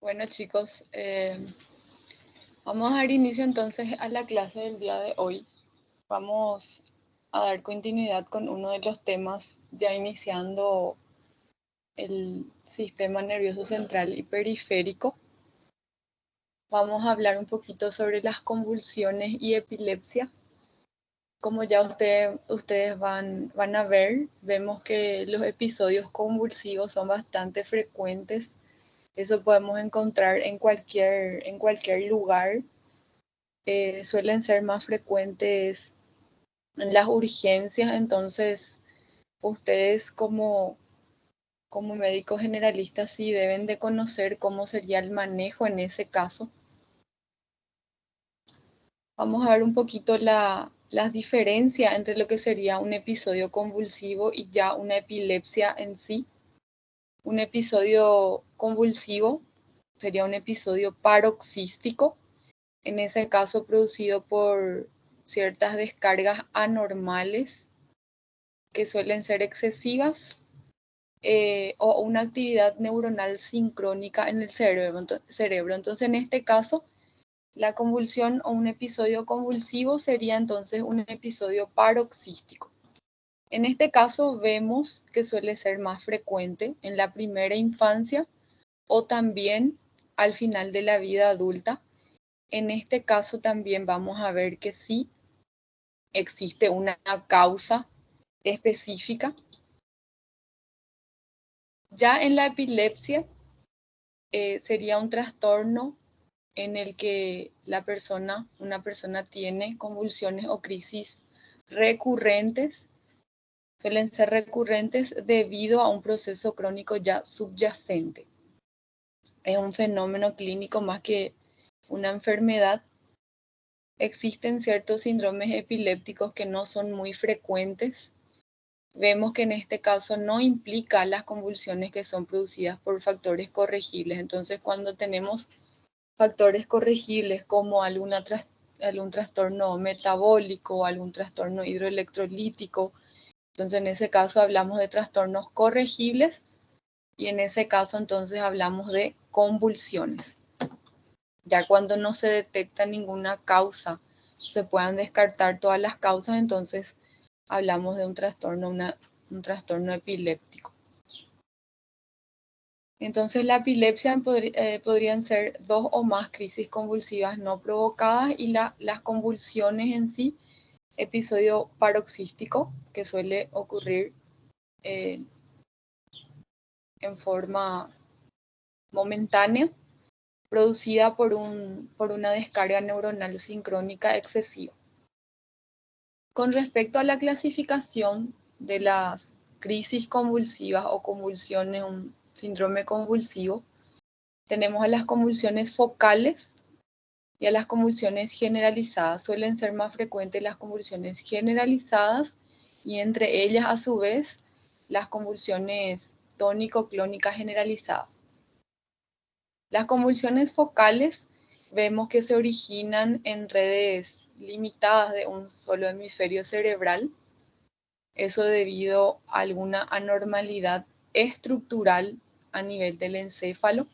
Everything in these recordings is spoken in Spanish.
Bueno chicos, vamos a dar inicio entonces a la clase del día de hoy. Vamos a dar continuidad con uno de los temas ya iniciando el sistema nervioso central y periférico. Vamos a hablar un poquito sobre las convulsiones y epilepsia. Como ya ustedes van a ver, vemos que los episodios convulsivos son bastante frecuentes. Eso podemos encontrar en cualquier lugar. Suelen ser más frecuentes en las urgencias, entonces ustedes como médicos generalistas sí deben de conocer cómo sería el manejo en ese caso. Vamos a ver un poquito las diferencias entre lo que sería un episodio convulsivo y ya una epilepsia en sí. Un episodio convulsivo sería un episodio paroxístico, en ese caso producido por ciertas descargas anormales que suelen ser excesivas o una actividad neuronal sincrónica en el cerebro. Entonces, en este caso, la convulsión o un episodio convulsivo sería entonces un episodio paroxístico. En este caso, vemos que suele ser más frecuente en la primera infancia o también al final de la vida adulta. En este caso también vamos a ver que sí existe una causa específica. Ya en la epilepsia sería un trastorno en el que una persona tiene convulsiones o crisis recurrentes, suelen ser recurrentes debido a un proceso crónico ya subyacente. Es un fenómeno clínico más que una enfermedad. Existen ciertos síndromes epilépticos que no son muy frecuentes. Vemos que en este caso no implica las convulsiones que son producidas por factores corregibles. Entonces, cuando tenemos factores corregibles como algún trastorno metabólico, algún trastorno hidroelectrolítico, entonces en ese caso hablamos de trastornos corregibles y en ese caso entonces hablamos de convulsiones. Ya cuando no se detecta ninguna causa, se puedan descartar todas las causas, entonces hablamos de un trastorno epiléptico. Entonces la epilepsia podrían ser 2 o más crisis convulsivas no provocadas y las convulsiones en sí, episodio paroxístico que suele ocurrir en forma momentánea, producida por una descarga neuronal sincrónica excesiva. Con respecto a la clasificación de las crisis convulsivas o convulsiones, un síndrome convulsivo, tenemos a las convulsiones focales y a las convulsiones generalizadas. Suelen ser más frecuentes las convulsiones generalizadas y entre ellas a su vez las convulsiones tónico-clónicas generalizadas. Las convulsiones focales vemos que se originan en redes limitadas de un solo hemisferio cerebral, eso debido a alguna anormalidad estructural a nivel del encéfalo,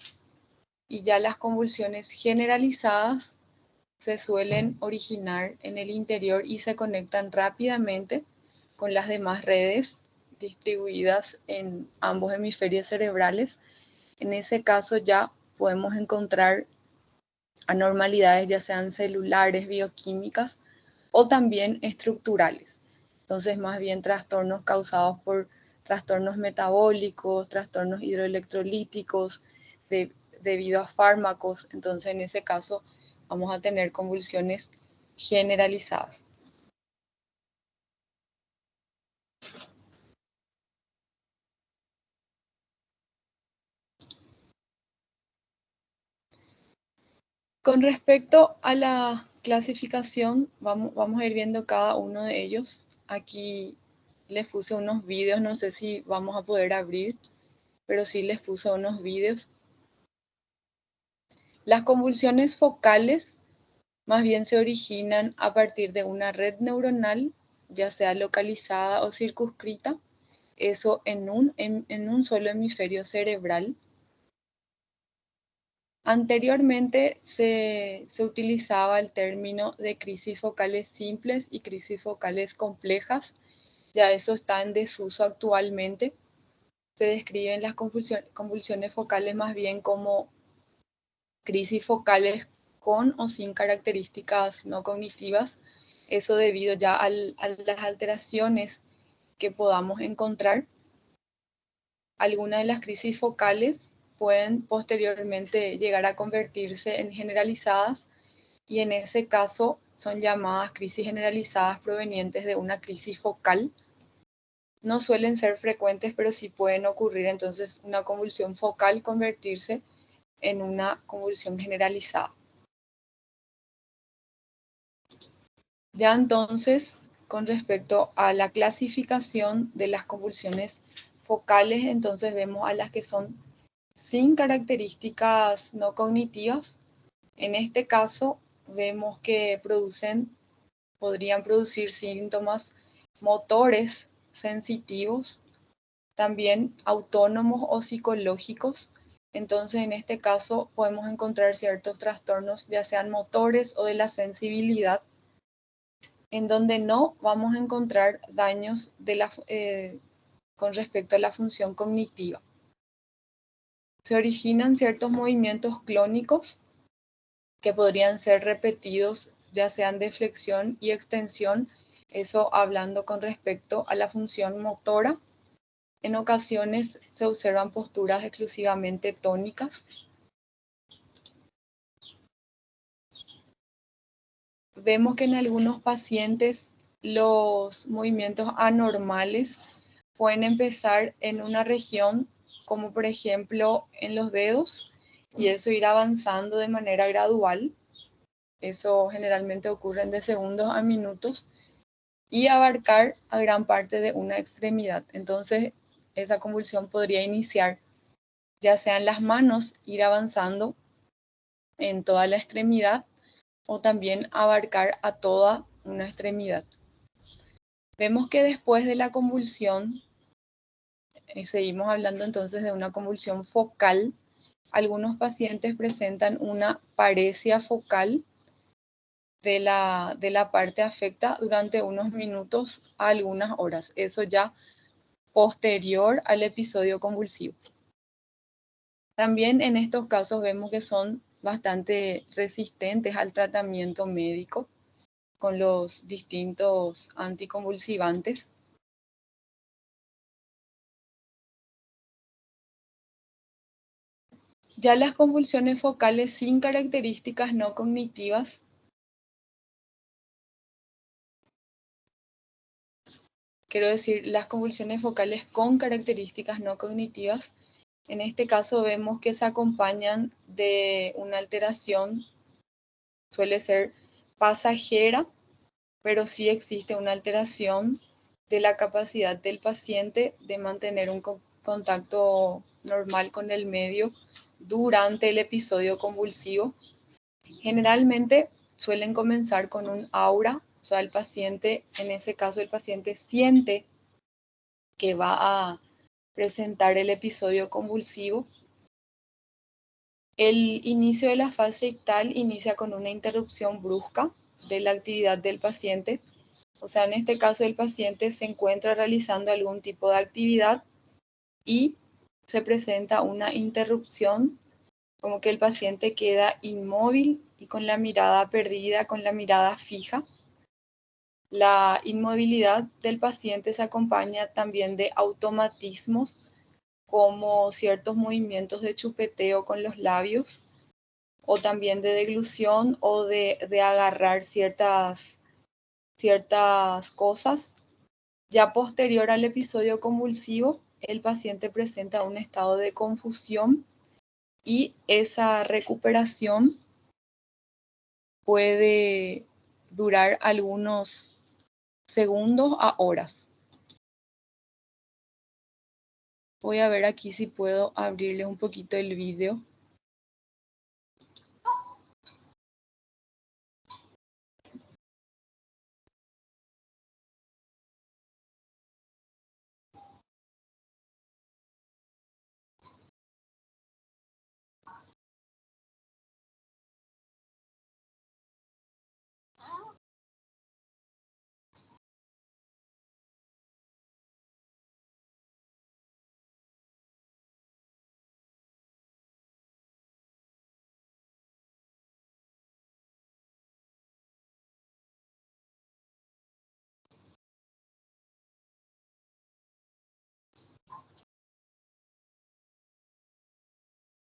y ya las convulsiones generalizadas se suelen originar en el interior y se conectan rápidamente con las demás redes distribuidas en ambos hemisferios cerebrales. En ese caso ya podemos encontrar anormalidades ya sean celulares, bioquímicas o también estructurales. Entonces, más bien trastornos causados por trastornos metabólicos, trastornos hidroelectrolíticos, debido a fármacos. Entonces, en ese caso, vamos a tener convulsiones generalizadas. Con respecto a la clasificación, vamos a ir viendo cada uno de ellos. Aquí les puse unos vídeos, no sé si vamos a poder abrir, pero sí les puse unos vídeos. Las convulsiones focales más bien se originan a partir de una red neuronal, ya sea localizada o circunscrita, eso en un solo hemisferio cerebral. Anteriormente se utilizaba el término de crisis focales simples y crisis focales complejas. Ya eso está en desuso actualmente. Se describen las convulsiones focales más bien como crisis focales con o sin características no cognitivas. Eso debido ya a las alteraciones que podamos encontrar. Algunas de las crisis focales pueden posteriormente llegar a convertirse en generalizadas y en ese caso son llamadas crisis generalizadas provenientes de una crisis focal. No suelen ser frecuentes, pero sí pueden ocurrir entonces una convulsión focal convertirse en una convulsión generalizada. Ya entonces, con respecto a la clasificación de las convulsiones focales, entonces vemos a las que son sin características no cognitivas. En este caso, vemos que podrían producir síntomas motores sensitivos, también autónomos o psicológicos. Entonces, en este caso, podemos encontrar ciertos trastornos, ya sean motores o de la sensibilidad, en donde no vamos a encontrar daños con respecto a la función cognitiva. Se originan ciertos movimientos clónicos que podrían ser repetidos, ya sean de flexión y extensión, eso hablando con respecto a la función motora. En ocasiones se observan posturas exclusivamente tónicas. Vemos que en algunos pacientes los movimientos anormales pueden empezar en una región, como por ejemplo en los dedos, y eso ir avanzando de manera gradual. Eso generalmente ocurre de segundos a minutos y abarcar a gran parte de una extremidad. Entonces, esa convulsión podría iniciar ya sea en las manos, ir avanzando en toda la extremidad o también abarcar a toda una extremidad. Vemos que después de la convulsión, seguimos hablando entonces de una convulsión focal. Algunos pacientes presentan una paresia focal de la parte afecta durante unos minutos a algunas horas. Eso ya posterior al episodio convulsivo. También en estos casos vemos que son bastante resistentes al tratamiento médico con los distintos anticonvulsivantes. Ya las convulsiones focales sin características no cognitivas, quiero decir, las convulsiones focales con características no cognitivas, en este caso vemos que se acompañan de una alteración, suele ser pasajera, pero sí existe una alteración de la capacidad del paciente de mantener un contacto normal con el medio durante el episodio convulsivo. Generalmente suelen comenzar con un aura, o sea, el paciente, en ese caso el paciente siente que va a presentar el episodio convulsivo. El inicio de la fase ictal inicia con una interrupción brusca de la actividad del paciente. O sea, en este caso el paciente se encuentra realizando algún tipo de actividad y se presenta una interrupción, como que el paciente queda inmóvil y con la mirada perdida, con la mirada fija. La inmovilidad del paciente se acompaña también de automatismos, como ciertos movimientos de chupeteo con los labios, o también de deglución o de agarrar ciertas cosas. Ya posterior al episodio convulsivo, el paciente presenta un estado de confusión y esa recuperación puede durar algunos segundos a horas. Voy a ver aquí si puedo abrirle un poquito el vídeo.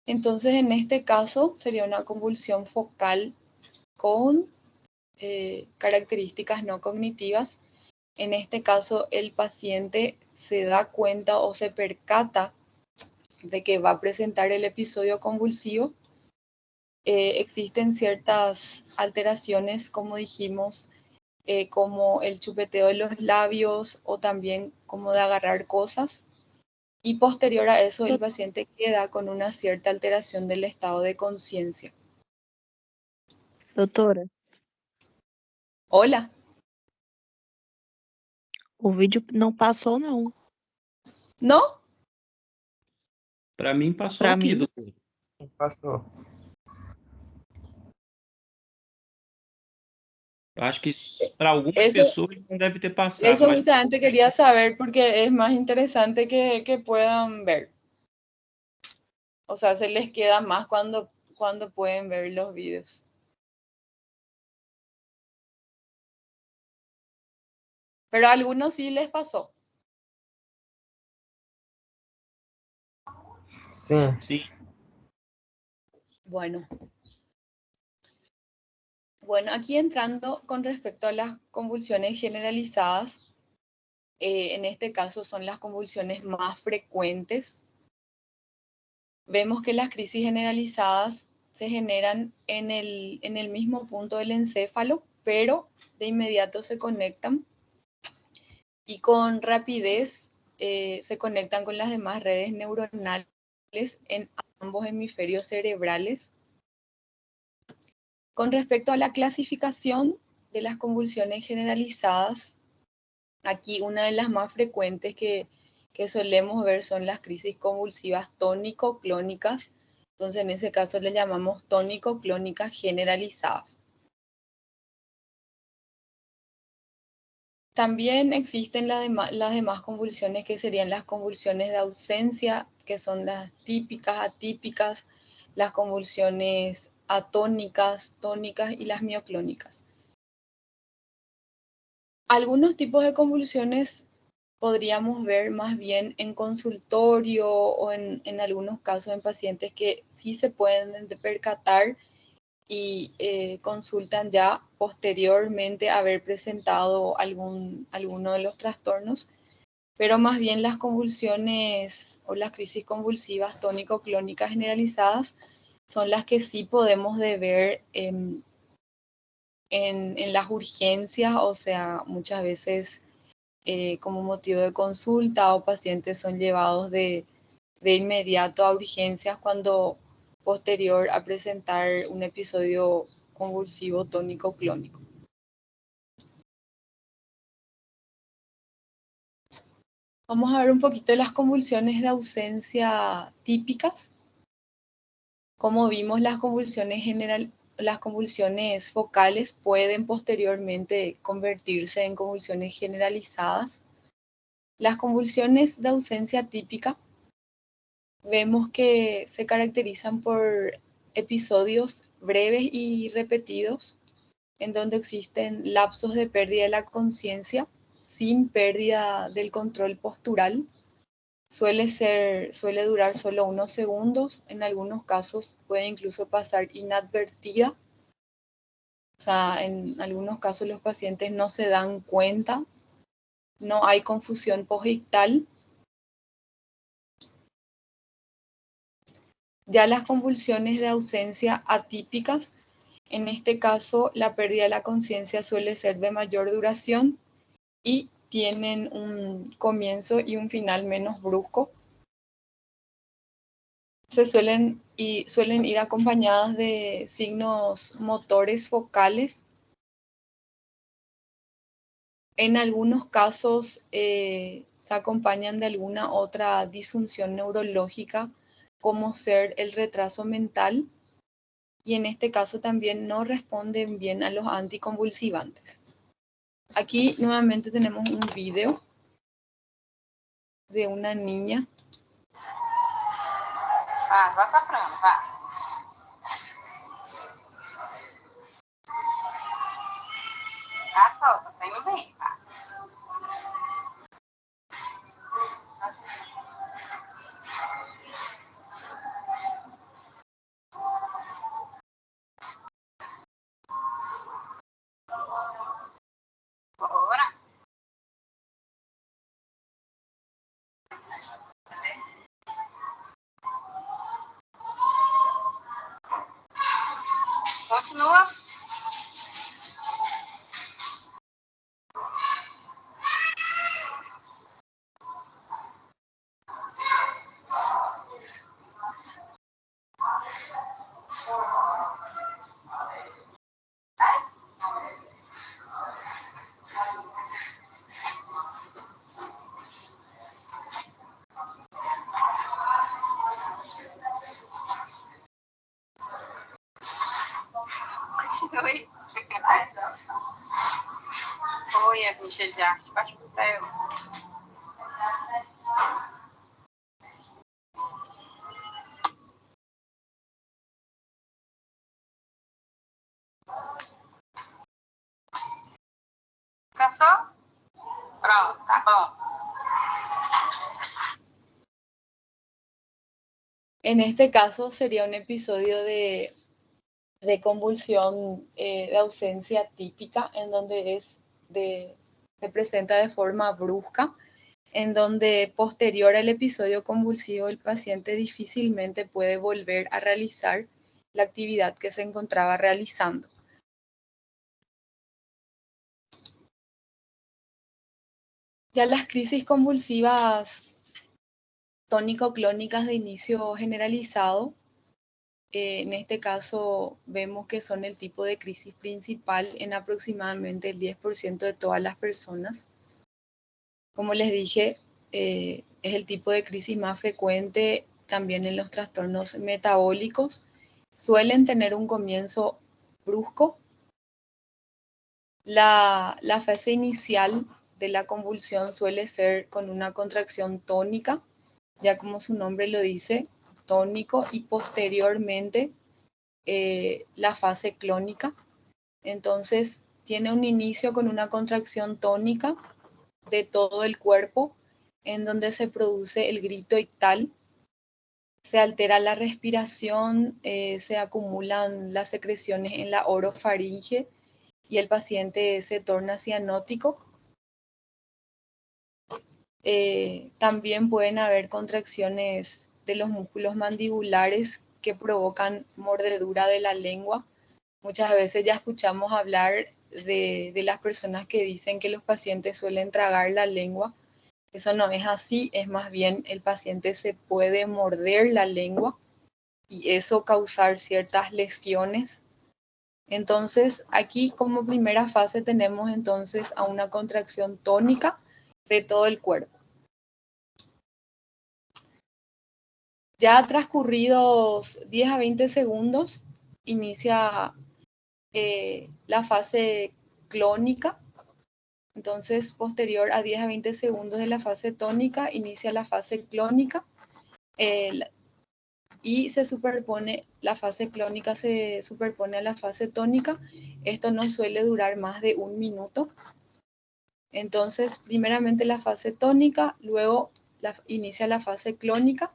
Entonces, en este caso, sería una convulsión focal con características no cognitivas. En este caso, el paciente se da cuenta o se percata de que va a presentar el episodio convulsivo. Existen ciertas alteraciones, como dijimos, como el chupeteo de los labios o también como de agarrar cosas. Y posterior a eso, el paciente queda con una cierta alteración del estado de conciencia. Doutora, Hola, o vídeo não passou, não. ¿no? Para mim passou Pra aqui, mim, doutor. Passou. Eu acho que para algumas Eso, pessoas não deve ter passado, eso mas justamente quería saber porque es más interesante que puedan ver. O sea, se les queda más cuando pueden ver los videos. Pero a algunos sí les pasó. Sim. sim. Bueno, aquí entrando con respecto a las convulsiones generalizadas, en este caso son las convulsiones más frecuentes. Vemos que las crisis generalizadas se generan en el mismo punto del encéfalo, pero de inmediato se conectan y con rapidez se conectan con las demás redes neuronales en ambos hemisferios cerebrales. Con respecto a la clasificación de las convulsiones generalizadas, aquí una de las más frecuentes que solemos ver son las crisis convulsivas tónico-clónicas. Entonces, en ese caso le llamamos tónico-clónicas generalizadas. También existen las demás convulsiones que serían las convulsiones de ausencia, que son las típicas, atípicas, las convulsiones atónicas, tónicas y las mioclónicas. Algunos tipos de convulsiones podríamos ver más bien en consultorio o en algunos casos en pacientes que sí se pueden percatar y consultan ya posteriormente haber presentado alguno de los trastornos, pero más bien las convulsiones o las crisis convulsivas tónico-clónicas generalizadas son las que sí podemos ver en las urgencias, o sea, muchas veces como motivo de consulta o pacientes son llevados de inmediato a urgencias cuando posterior a presentar un episodio convulsivo tónico clónico. Vamos a ver un poquito de las convulsiones de ausencia típicas. Como vimos, las convulsiones focales pueden posteriormente convertirse en convulsiones generalizadas. Las convulsiones de ausencia típica vemos que se caracterizan por episodios breves y repetidos, en donde existen lapsos de pérdida de la conciencia sin pérdida del control postural. Suele durar solo unos segundos, en algunos casos puede incluso pasar inadvertida. O sea, en algunos casos los pacientes no se dan cuenta, no hay confusión posictal. Ya las convulsiones de ausencia atípicas, en este caso la pérdida de la conciencia suele ser de mayor duración y tienen un comienzo y un final menos brusco. Suelen ir acompañadas de signos motores focales. En algunos casos se acompañan de alguna otra disfunción neurológica, como ser el retraso mental, y en este caso también no responden bien a los anticonvulsivantes. Aquí nuevamente tenemos un video de una niña. Vai soprando, vai. Solta, vem no meio, tá? Continua. Continue. Oi, a ficha de arte. Pode perguntar eu. Cansou? Pronto, tá bom. En este caso sería un episodio de convulsión de ausencia típica, en donde se presenta de forma brusca, en donde posterior al episodio convulsivo el paciente difícilmente puede volver a realizar la actividad que se encontraba realizando. Ya las crisis convulsivas tónico-clónicas de inicio generalizado, en este caso vemos que son el tipo de crisis principal en aproximadamente el 10% de todas las personas. Como les dije, es el tipo de crisis más frecuente también en los trastornos metabólicos. Suelen tener un comienzo brusco. La fase inicial de la convulsión suele ser con una contracción tónica, ya como su nombre lo dice, tónico, y posteriormente la fase clónica. Entonces, tiene un inicio con una contracción tónica de todo el cuerpo, en donde se produce el grito ictal, se altera la respiración, se acumulan las secreciones en la orofaringe y el paciente se torna cianótico. También pueden haber contracciones de los músculos mandibulares que provocan mordedura de la lengua. Muchas veces ya escuchamos hablar de las personas que dicen que los pacientes suelen tragar la lengua. Eso no es así, es más bien el paciente se puede morder la lengua y eso causar ciertas lesiones. Entonces, aquí como primera fase tenemos entonces a una contracción tónica de todo el cuerpo. Ya transcurridos 10 a 20 segundos, inicia la fase clónica. Entonces, posterior a 10 a 20 segundos de la fase tónica, inicia la fase clónica y la fase clónica se superpone a la fase tónica. Esto no suele durar más de 1 minuto. Entonces, primeramente la fase tónica, luego inicia la fase clónica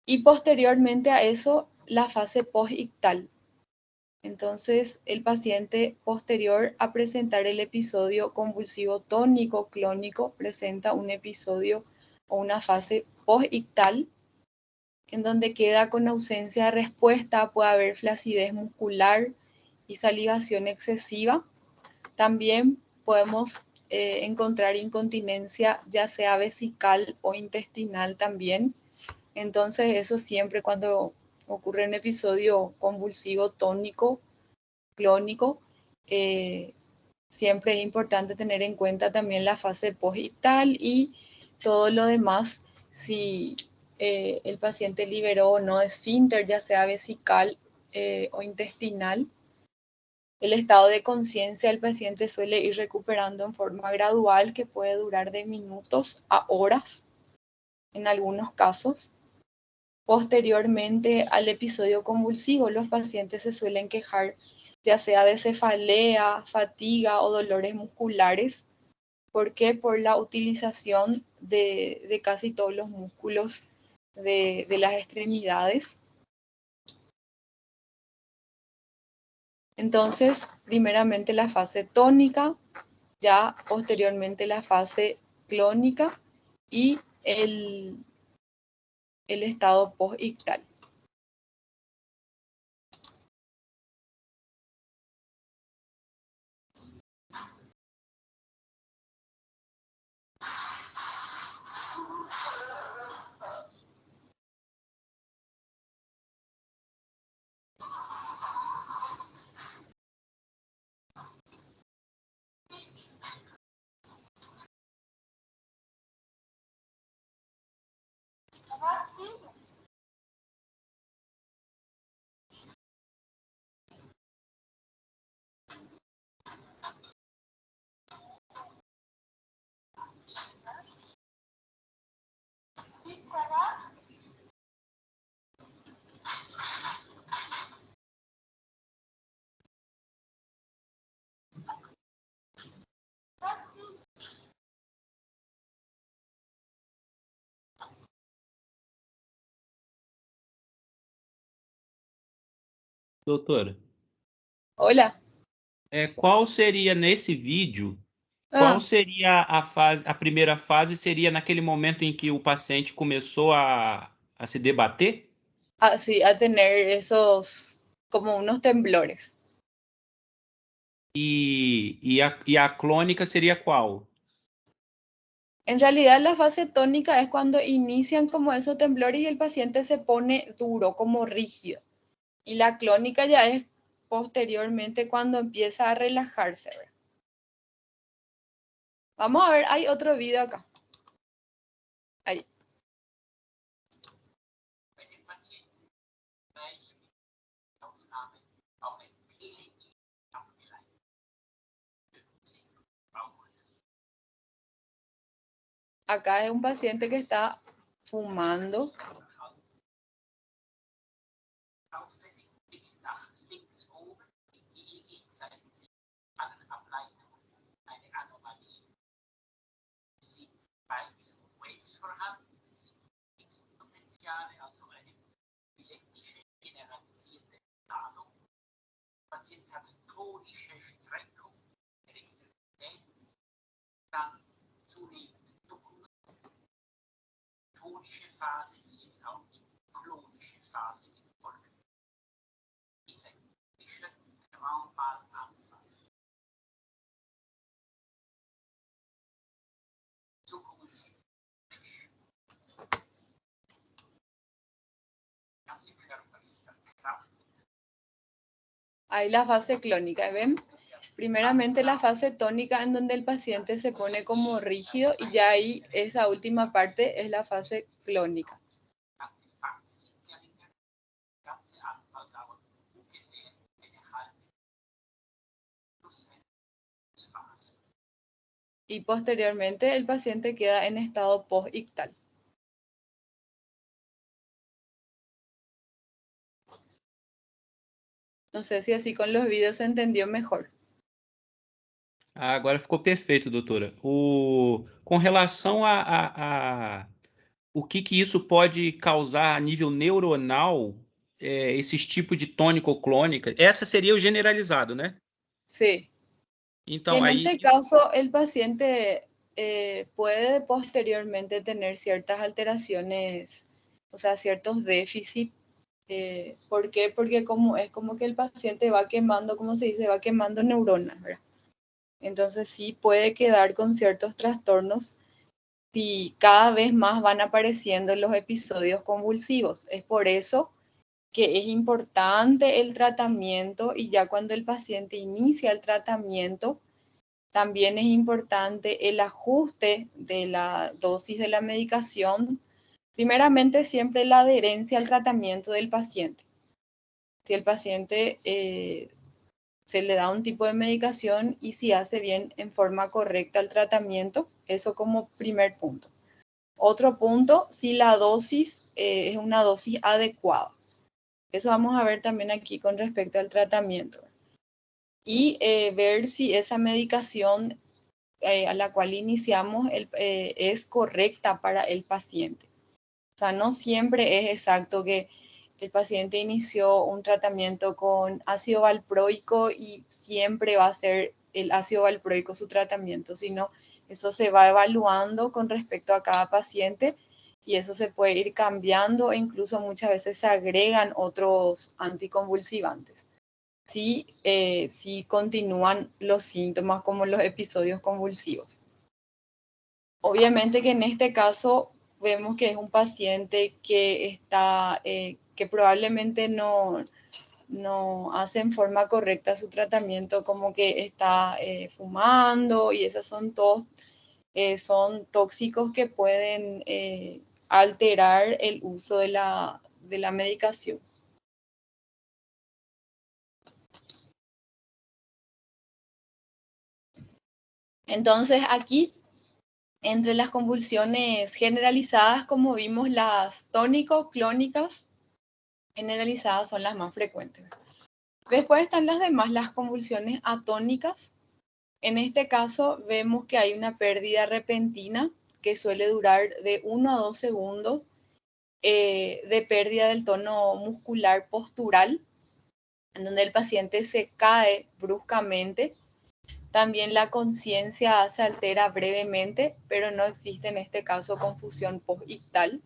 y posteriormente a eso la fase postictal. Entonces, el paciente posterior a presentar el episodio convulsivo tónico clónico presenta un episodio o una fase postictal, en donde queda con ausencia de respuesta, puede haber flacidez muscular y salivación excesiva. También podemos encontrar incontinencia, ya sea vesical o intestinal también. Entonces, eso siempre cuando ocurre un episodio convulsivo tónico clónico, siempre es importante tener en cuenta también la fase postictal y todo lo demás, si el paciente liberó o no esfínter, ya sea vesical o intestinal. El estado de conciencia del paciente suele ir recuperando en forma gradual, que puede durar de minutos a horas en algunos casos. Posteriormente al episodio convulsivo, los pacientes se suelen quejar ya sea de cefalea, fatiga o dolores musculares. ¿Por qué? Por la utilización de casi todos los músculos de las extremidades. Entonces, primeramente la fase tónica, ya posteriormente la fase clónica y el estado postictal. Doutora, Hola. qual seria nesse vídeo, qual Ah, seria a fase, a primeira fase seria naquele momento em que o paciente começou a se debater? sí, a tener esos, como unos temblores. E a clônica seria qual? En realidad la fase tónica es cuando inician como esos temblores y el paciente se pone duro, como rígido. Y la clónica ya es posteriormente cuando empieza a relajarse, ¿verdad? Vamos a ver, hay otro video acá. Ahí. Acá es un paciente que está fumando. Ahí la fase clónica, ¿ven? Primeramente la fase tónica en donde el paciente se pone como rígido y ya ahí esa última parte es la fase clónica. Y posteriormente el paciente queda en estado post-ictal. No sé si así con los vídeos se entendió mejor. Ah, agora ficou perfeito, doutora. Com relação o que isso pode causar a nível neuronal, esses tipos de tônico-clônica, essa seria o generalizado, né? Sí. Y Então, en aí, este caso el paciente puede posteriormente tener ciertas alteraciones, o sea, ciertos déficits. ¿Por qué? Porque como, es como que el paciente va quemando, como se dice, va quemando neuronas, ¿verdad? Entonces sí puede quedar con ciertos trastornos si cada vez más van apareciendo los episodios convulsivos. Es por eso que es importante el tratamiento y ya cuando el paciente inicia el tratamiento, también es importante el ajuste de la dosis de la medicación. Primeramente, siempre la adherencia al tratamiento del paciente. Si el paciente se le da un tipo de medicación y si hace bien en forma correcta el tratamiento, eso como primer punto. Otro punto, si la dosis es una dosis adecuada. Eso vamos a ver también aquí con respecto al tratamiento. Y ver si esa medicación a la cual iniciamos es correcta para el paciente. O sea, no siempre es exacto que el paciente inició un tratamiento con ácido valproico y siempre va a ser el ácido valproico su tratamiento, sino eso se va evaluando con respecto a cada paciente y eso se puede ir cambiando e incluso muchas veces se agregan otros anticonvulsivantes. Si continúan los síntomas como los episodios convulsivos. Obviamente que en este caso vemos que es un paciente que está, que probablemente no hace en forma correcta su tratamiento, como que está fumando, y esos son todos, son tóxicos que pueden alterar el uso de la medicación. Entonces aquí, entre las convulsiones generalizadas, como vimos, las tónico-clónicas generalizadas son las más frecuentes. Después están las demás, las convulsiones atónicas. En este caso vemos que hay una pérdida repentina que suele durar de 1 a 2 segundos de pérdida del tono muscular postural, en donde el paciente se cae bruscamente. También la conciencia se altera brevemente, pero no existe en este caso confusión postictal.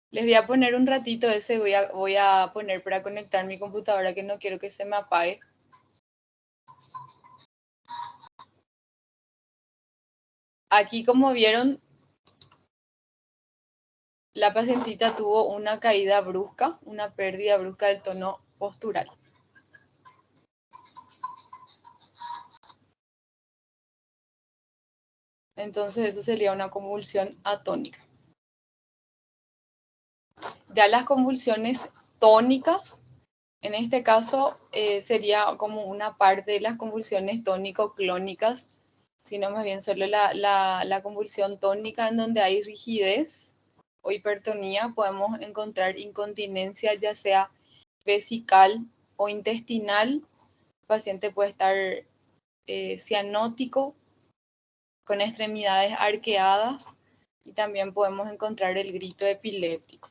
Les voy a poner un ratito ese, voy a poner para conectar mi computadora, que no quiero que se me apague. Aquí, como vieron, la pacientita tuvo una caída brusca, una pérdida brusca del tono postural. Entonces eso sería una convulsión atónica. Ya las convulsiones tónicas, en este caso sería como una parte de las convulsiones tónico-clónicas, sino más bien solo la convulsión tónica, en donde hay rigidez o hipertonía. Podemos encontrar incontinencia, ya sea vesical o intestinal. El paciente puede estar cianótico, con extremidades arqueadas, y también podemos encontrar el grito epiléptico.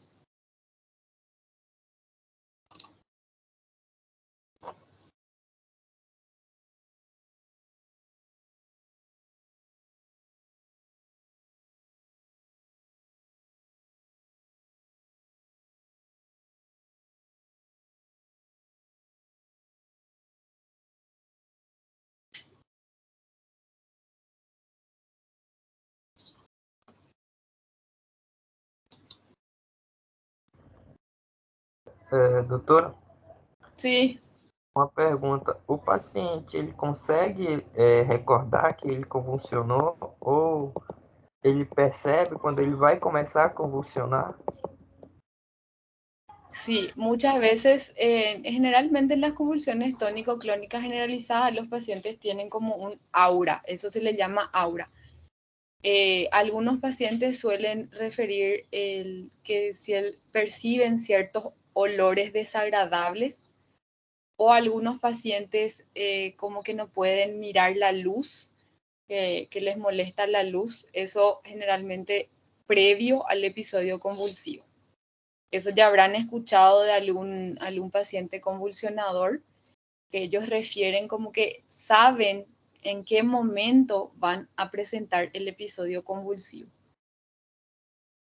Doutora, Sí, uma pergunta. O paciente, ele consegue recordar que ele convulsionou ou ele percebe quando ele vai começar a convulsionar? sí, muchas veces, generalmente en las convulsiones tónico-clónicas generalizadas, los pacientes tienen como un aura, eso se le llama aura. Algunos pacientes suelen referir que si perciben ciertos olores desagradables, o algunos pacientes como que no pueden mirar la luz, que les molesta la luz, eso generalmente previo al episodio convulsivo. Eso ya habrán escuchado de algún paciente convulsionador, que ellos refieren como que saben en qué momento van a presentar el episodio convulsivo.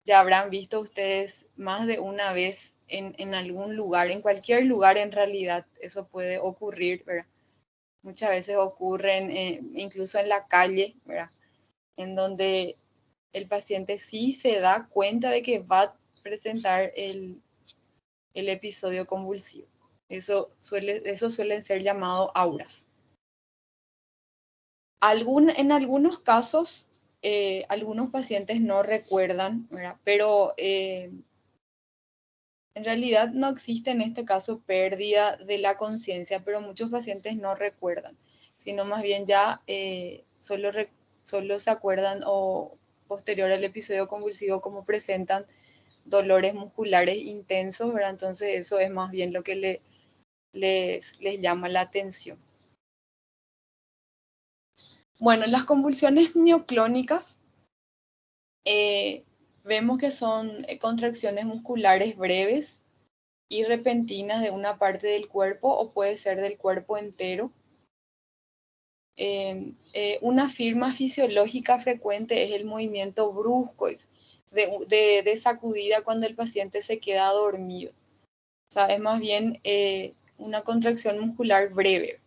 Ya habrán visto ustedes más de una vez en algún lugar, en cualquier lugar en realidad, eso puede ocurrir, ¿verdad? Muchas veces ocurren incluso en la calle, ¿verdad? En donde el paciente sí se da cuenta de que va a presentar el episodio convulsivo. Eso suelen ser llamados auras. En algunos casos, algunos pacientes no recuerdan, ¿verdad? Pero en realidad no existe en este caso pérdida de la conciencia, pero muchos pacientes no recuerdan, sino más bien ya solo se acuerdan, o posterior al episodio convulsivo, como presentan dolores musculares intensos, ¿verdad? Entonces eso es más bien lo que les llama la atención. Bueno, las convulsiones mioclónicas vemos que son contracciones musculares breves y repentinas de una parte del cuerpo, o puede ser del cuerpo entero. Una firma fisiológica frecuente es el movimiento brusco, de sacudida cuando el paciente se queda dormido. O sea, es más bien una contracción muscular breve.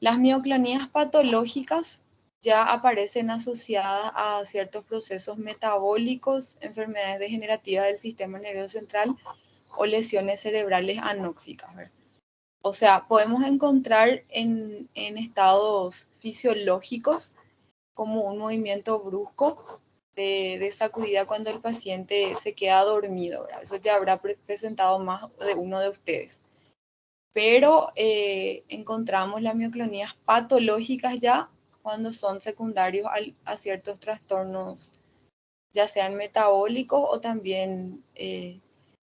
Las mioclonías patológicas ya aparecen asociadas a ciertos procesos metabólicos, enfermedades degenerativas del sistema nervioso central o lesiones cerebrales anóxicas, ¿verdad? O sea, podemos encontrar en estados fisiológicos como un movimiento brusco de sacudida cuando el paciente se queda dormido, ¿verdad? Eso ya habrá presentado más de uno de ustedes. Pero encontramos las mioclonías patológicas ya cuando son secundarios a ciertos trastornos, ya sean metabólicos o también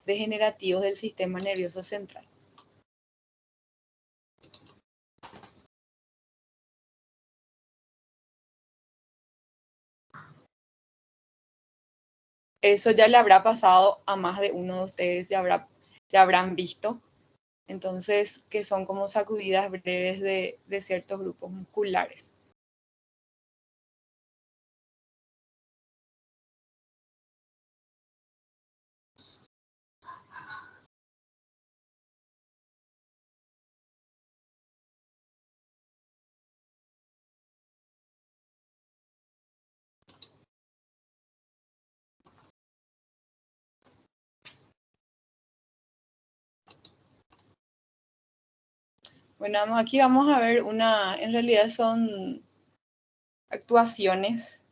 degenerativos del sistema nervioso central. Eso ya le habrá pasado a más de uno de ustedes, ya habrán visto. Entonces, que son como sacudidas breves de ciertos grupos musculares. Bueno, aquí vamos a ver en realidad son actuaciones,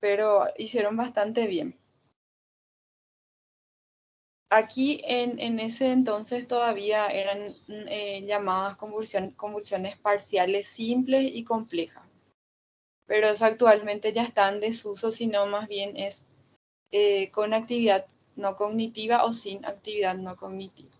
pero hicieron bastante bien. Aquí en ese entonces todavía eran llamadas convulsiones parciales simples y complejas, pero eso actualmente ya está en desuso, sino más bien es con actividad no cognitiva o sin actividad no cognitiva.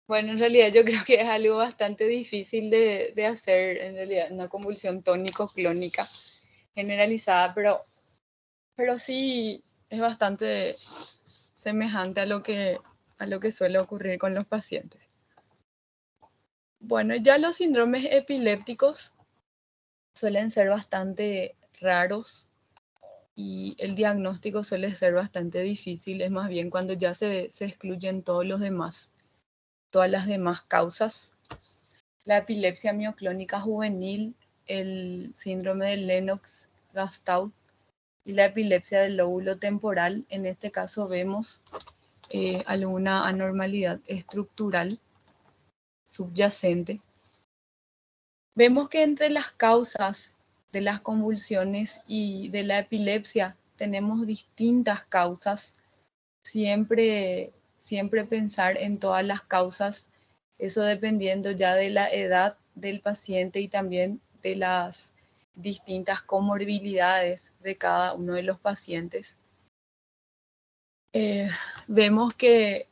Bueno, en realidad yo creo que es algo bastante difícil de hacer, en realidad, una convulsión tónico-clónica generalizada, pero sí es bastante semejante a lo que suele ocurrir con los pacientes. Bueno, ya los síndromes epilépticos suelen ser bastante raros y el diagnóstico suele ser bastante difícil, es más bien cuando ya se excluyen todas las demás causas. La epilepsia mioclónica juvenil, el síndrome de Lennox-Gastaut y la epilepsia del lóbulo temporal. En este caso vemos alguna anormalidad estructural subyacente. Vemos que entre las causas de las convulsiones y de la epilepsia tenemos distintas causas. Siempre pensar en todas las causas, eso dependiendo ya de la edad del paciente y también de las distintas comorbilidades de cada uno de los pacientes. Vemos que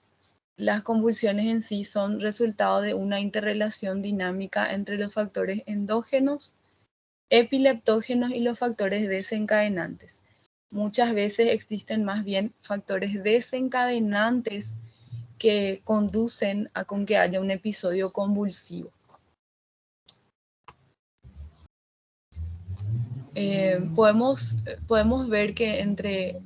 las convulsiones en sí son resultado de una interrelación dinámica entre los factores endógenos, epileptógenos y los factores desencadenantes. Muchas veces existen más bien factores desencadenantes que conducen a con que haya un episodio convulsivo. Podemos ver que entre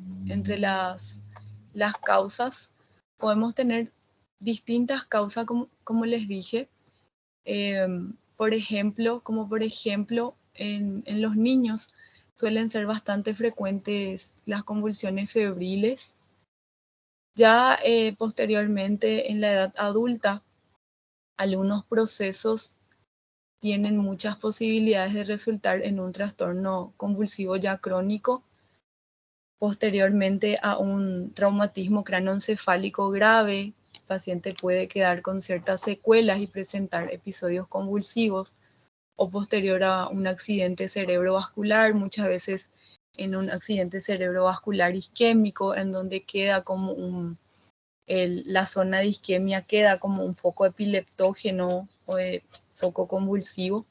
las causas podemos tener distintas causas, como les dije. Por ejemplo, en los niños suelen ser bastante frecuentes las convulsiones febriles. Ya posteriormente en la edad adulta, algunos procesos tienen muchas posibilidades de resultar en un trastorno convulsivo ya crónico, posteriormente a un traumatismo cráneoencefálico grave. El paciente puede quedar con ciertas secuelas y presentar episodios convulsivos, o posterior a un accidente cerebrovascular, muchas veces en un accidente cerebrovascular isquémico, en donde queda como la zona de isquemia queda como un foco epileptógeno o de foco convulsivo,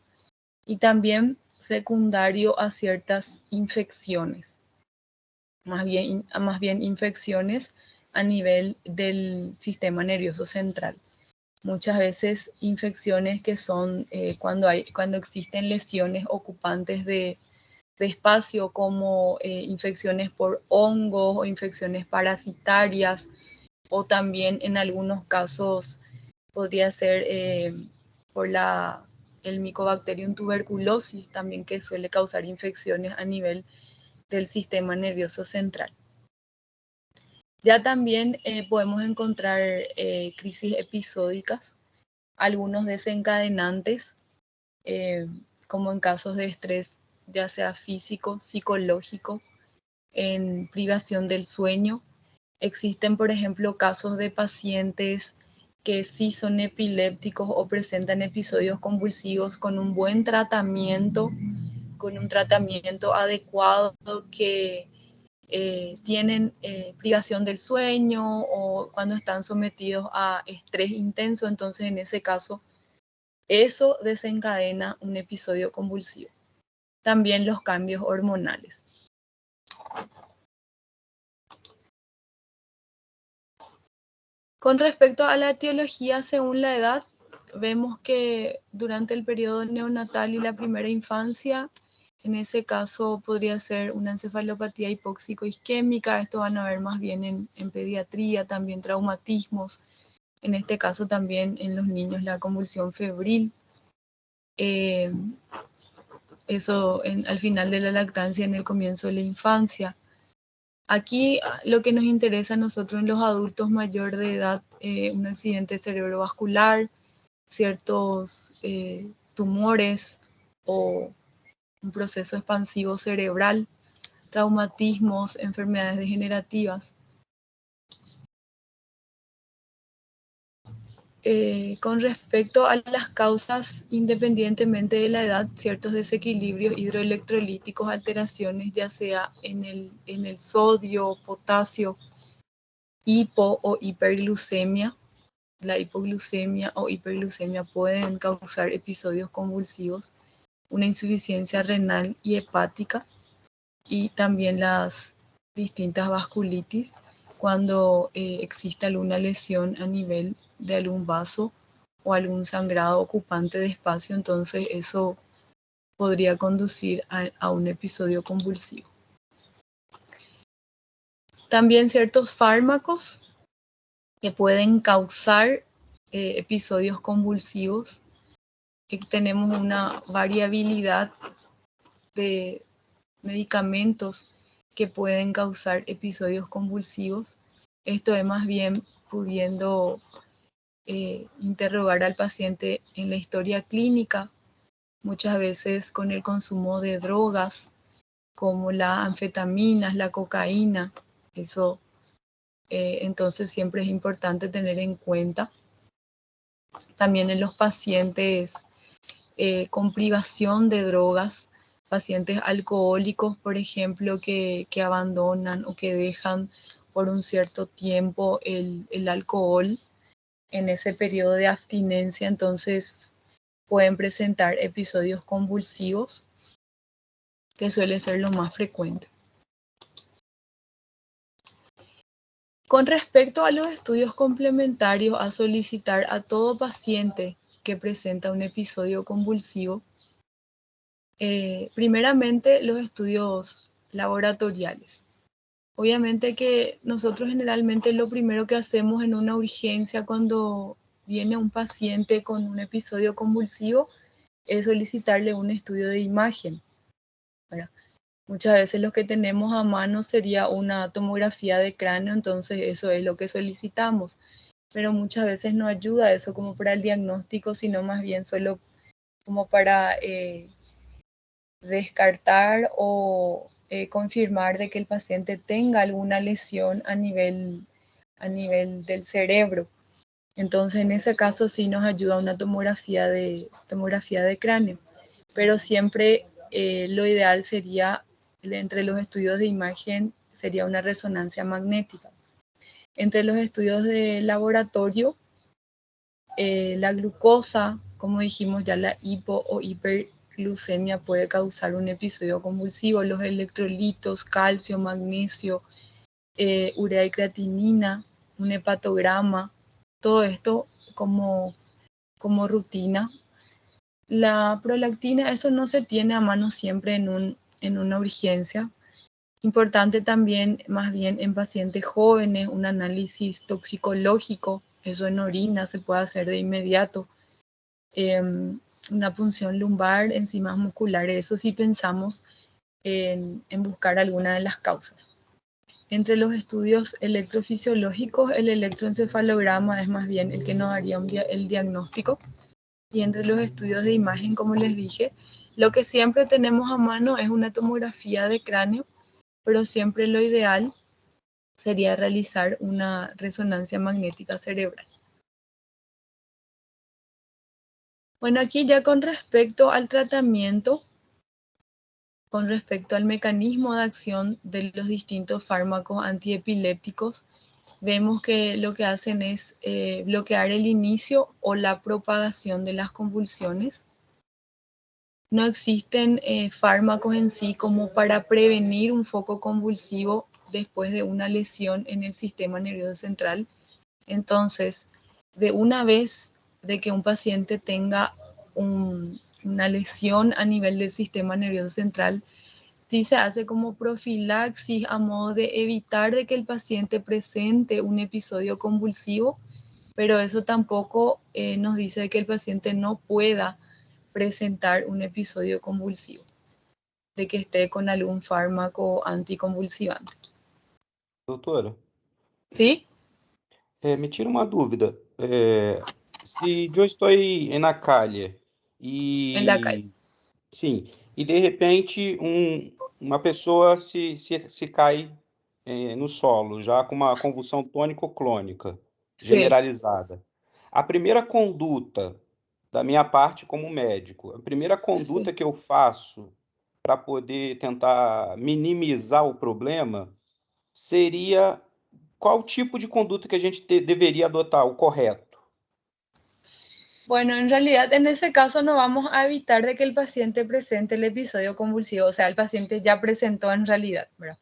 y también secundario a ciertas infecciones, más bien infecciones a nivel del sistema nervioso central. Muchas veces infecciones que son cuando existen lesiones ocupantes de espacio, como infecciones por hongos o infecciones parasitarias, o también en algunos casos podría ser por el Mycobacterium tuberculosis, también, que suele causar infecciones a nivel del sistema nervioso central. Ya también podemos encontrar crisis episódicas, algunos desencadenantes, como en casos de estrés, ya sea físico, psicológico, en privación del sueño. Existen, por ejemplo, casos de pacientes que sí son epilépticos o presentan episodios convulsivos con un buen tratamiento, con un tratamiento adecuado, que tienen privación del sueño o cuando están sometidos a estrés intenso. Entonces, en ese caso, eso desencadena un episodio convulsivo. También los cambios hormonales. Con respecto a la etiología según la edad, vemos que durante el periodo neonatal y la primera infancia, en ese caso podría ser una encefalopatía hipóxico-isquémica. Esto van a ver más bien en pediatría, también traumatismos. En este caso también en los niños la convulsión febril. Eso al final de la lactancia, en el comienzo de la infancia. Aquí lo que nos interesa a nosotros en los adultos mayor de edad, un accidente cerebrovascular, ciertos tumores o un proceso expansivo cerebral, traumatismos, enfermedades degenerativas. Con respecto a las causas, independientemente de la edad, ciertos desequilibrios hidroelectrolíticos, alteraciones ya sea en el sodio, potasio, hipo o hiperglucemia. La hipoglucemia o hiperglucemia pueden causar episodios convulsivos, una insuficiencia renal y hepática, y también las distintas vasculitis, cuando existe alguna lesión a nivel de algún vaso o algún sangrado ocupante de espacio. Entonces eso podría conducir a un episodio convulsivo. También ciertos fármacos que pueden causar episodios convulsivos. Tenemos una variabilidad de medicamentos que pueden causar episodios convulsivos. Esto es más bien pudiendo interrogar al paciente en la historia clínica, muchas veces con el consumo de drogas como las anfetaminas, la cocaína. Eso entonces siempre es importante tener en cuenta. También en los pacientes con privación de drogas, pacientes alcohólicos, por ejemplo, que abandonan o que dejan por un cierto tiempo el alcohol en ese periodo de abstinencia, entonces pueden presentar episodios convulsivos, que suele ser lo más frecuente. Con respecto a los estudios complementarios a solicitar a todo paciente que presenta un episodio convulsivo, primeramente los estudios laboratoriales. Obviamente que nosotros generalmente lo primero que hacemos en una urgencia cuando viene un paciente con un episodio convulsivo es solicitarle un estudio de imagen. ¿Verdad? Muchas veces lo que tenemos a mano sería una tomografía de cráneo, entonces eso es lo que solicitamos. Pero muchas veces no ayuda eso como para el diagnóstico, sino más bien solo como para descartar o confirmar de que el paciente tenga alguna lesión a nivel del cerebro. Entonces, en ese caso sí nos ayuda una tomografía de cráneo. Pero siempre lo ideal sería, entre los estudios de imagen, sería una resonancia magnética. Entre los estudios de laboratorio, la glucosa, como dijimos ya, la hipo o hiperglucemia puede causar un episodio convulsivo. Los electrolitos, calcio, magnesio, urea y creatinina, un hepatograma, todo esto como rutina. La prolactina, eso no se tiene a mano siempre en una urgencia. Importante también, más bien en pacientes jóvenes, un análisis toxicológico, eso en orina se puede hacer de inmediato. Una punción lumbar, enzimas musculares, eso sí pensamos en buscar alguna de las causas. Entre los estudios electrofisiológicos, el electroencefalograma es más bien el que nos daría el diagnóstico. Y entre los estudios de imagen, como les dije, lo que siempre tenemos a mano es una tomografía de cráneo, pero siempre lo ideal sería realizar una resonancia magnética cerebral. Bueno, aquí ya con respecto al tratamiento, con respecto al mecanismo de acción de los distintos fármacos antiepilépticos, vemos que lo que hacen es bloquear el inicio o la propagación de las convulsiones. No existen fármacos en sí como para prevenir un foco convulsivo después de una lesión en el sistema nervioso central. Entonces, de una vez de que un paciente tenga una lesión a nivel del sistema nervioso central, sí se hace como profilaxis a modo de evitar de que el paciente presente un episodio convulsivo, pero eso tampoco nos dice que el paciente no pueda presentar un episodio convulsivo, de que esté con algún fármaco anticonvulsivante. Doutora, ¿Sí? me tira uma dúvida. Se eu estou na calle En la calle. sim, e de repente uma pessoa se cai no solo, já com uma convulsão tônico-clônica Sí. generalizada. A primeira conduta da minha parte como médico, a primeira conduta Sí. que eu faço para poder tentar minimizar o problema seria qual tipo de conduta que a gente deveria adotar, o correto? Bueno, en realidad en ese caso no vamos a evitar de que el paciente presente el episodio convulsivo, o sea, el paciente ya presentó en realidad, ¿verdad?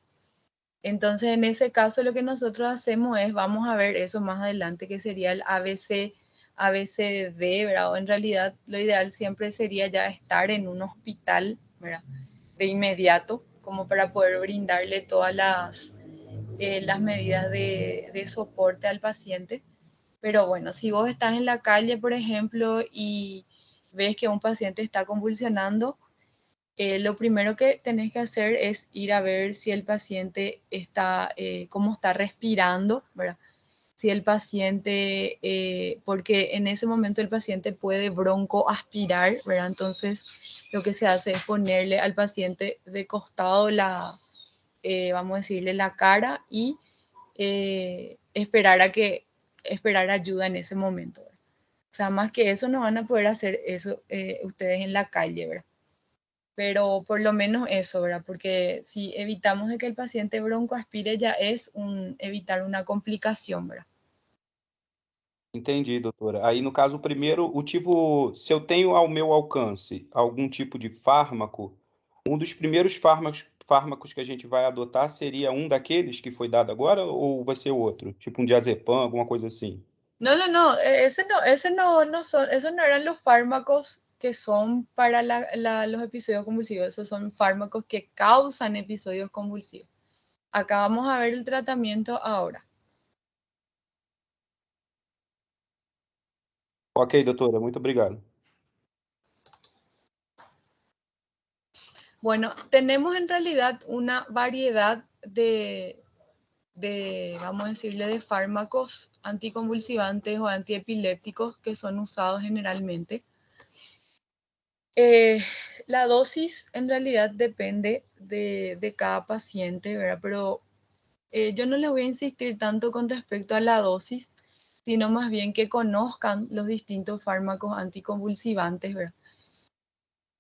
Entonces, en ese caso lo que nosotros hacemos es, vamos a ver eso más adelante, que sería el ABCD, ¿verdad? O en realidad lo ideal siempre sería ya estar en un hospital, ¿verdad? De inmediato, como para poder brindarle todas las las medidas de soporte al paciente. Pero bueno, si vos estás en la calle, por ejemplo, y ves que un paciente está convulsionando, lo primero que tenés que hacer es ir a ver si el paciente está, cómo está respirando, ¿verdad? Si el paciente, porque en ese momento el paciente puede broncoaspirar, ¿verdad? Entonces, lo que se hace es ponerle al paciente de costado vamos a decirle, la cara y esperar ayuda en ese momento, ¿verdad? O sea, más que eso no van a poder hacer eso ustedes en la calle, ¿verdad? Pero por lo menos eso, ¿verdad? Porque si evitamos de que el paciente broncoaspire, ya es evitar una complicación, ¿verdad? Entendi, doutora. Aí, no caso, o primeiro, o tipo, se eu tenho ao meu alcance algum tipo de fármaco, um dos primeiros fármacos que a gente vai adotar seria um daqueles que foi dado agora ou vai ser outro? Tipo um diazepam, alguma coisa assim? No, esos no eran los fármacos que son para los episodios convulsivos, esos son fármacos que causan episodios convulsivos. Acá vamos a ver el tratamiento ahora. Ok, doutora, muito obrigado. Bueno, tenemos en realidad una variedad vamos a decirle, de fármacos anticonvulsivantes o antiepilépticos que son usados generalmente. La dosis en realidad depende de cada paciente, ¿verdad? Pero yo no les voy a insistir tanto con respecto a la dosis, sino más bien que conozcan los distintos fármacos anticonvulsivantes, ¿verdad?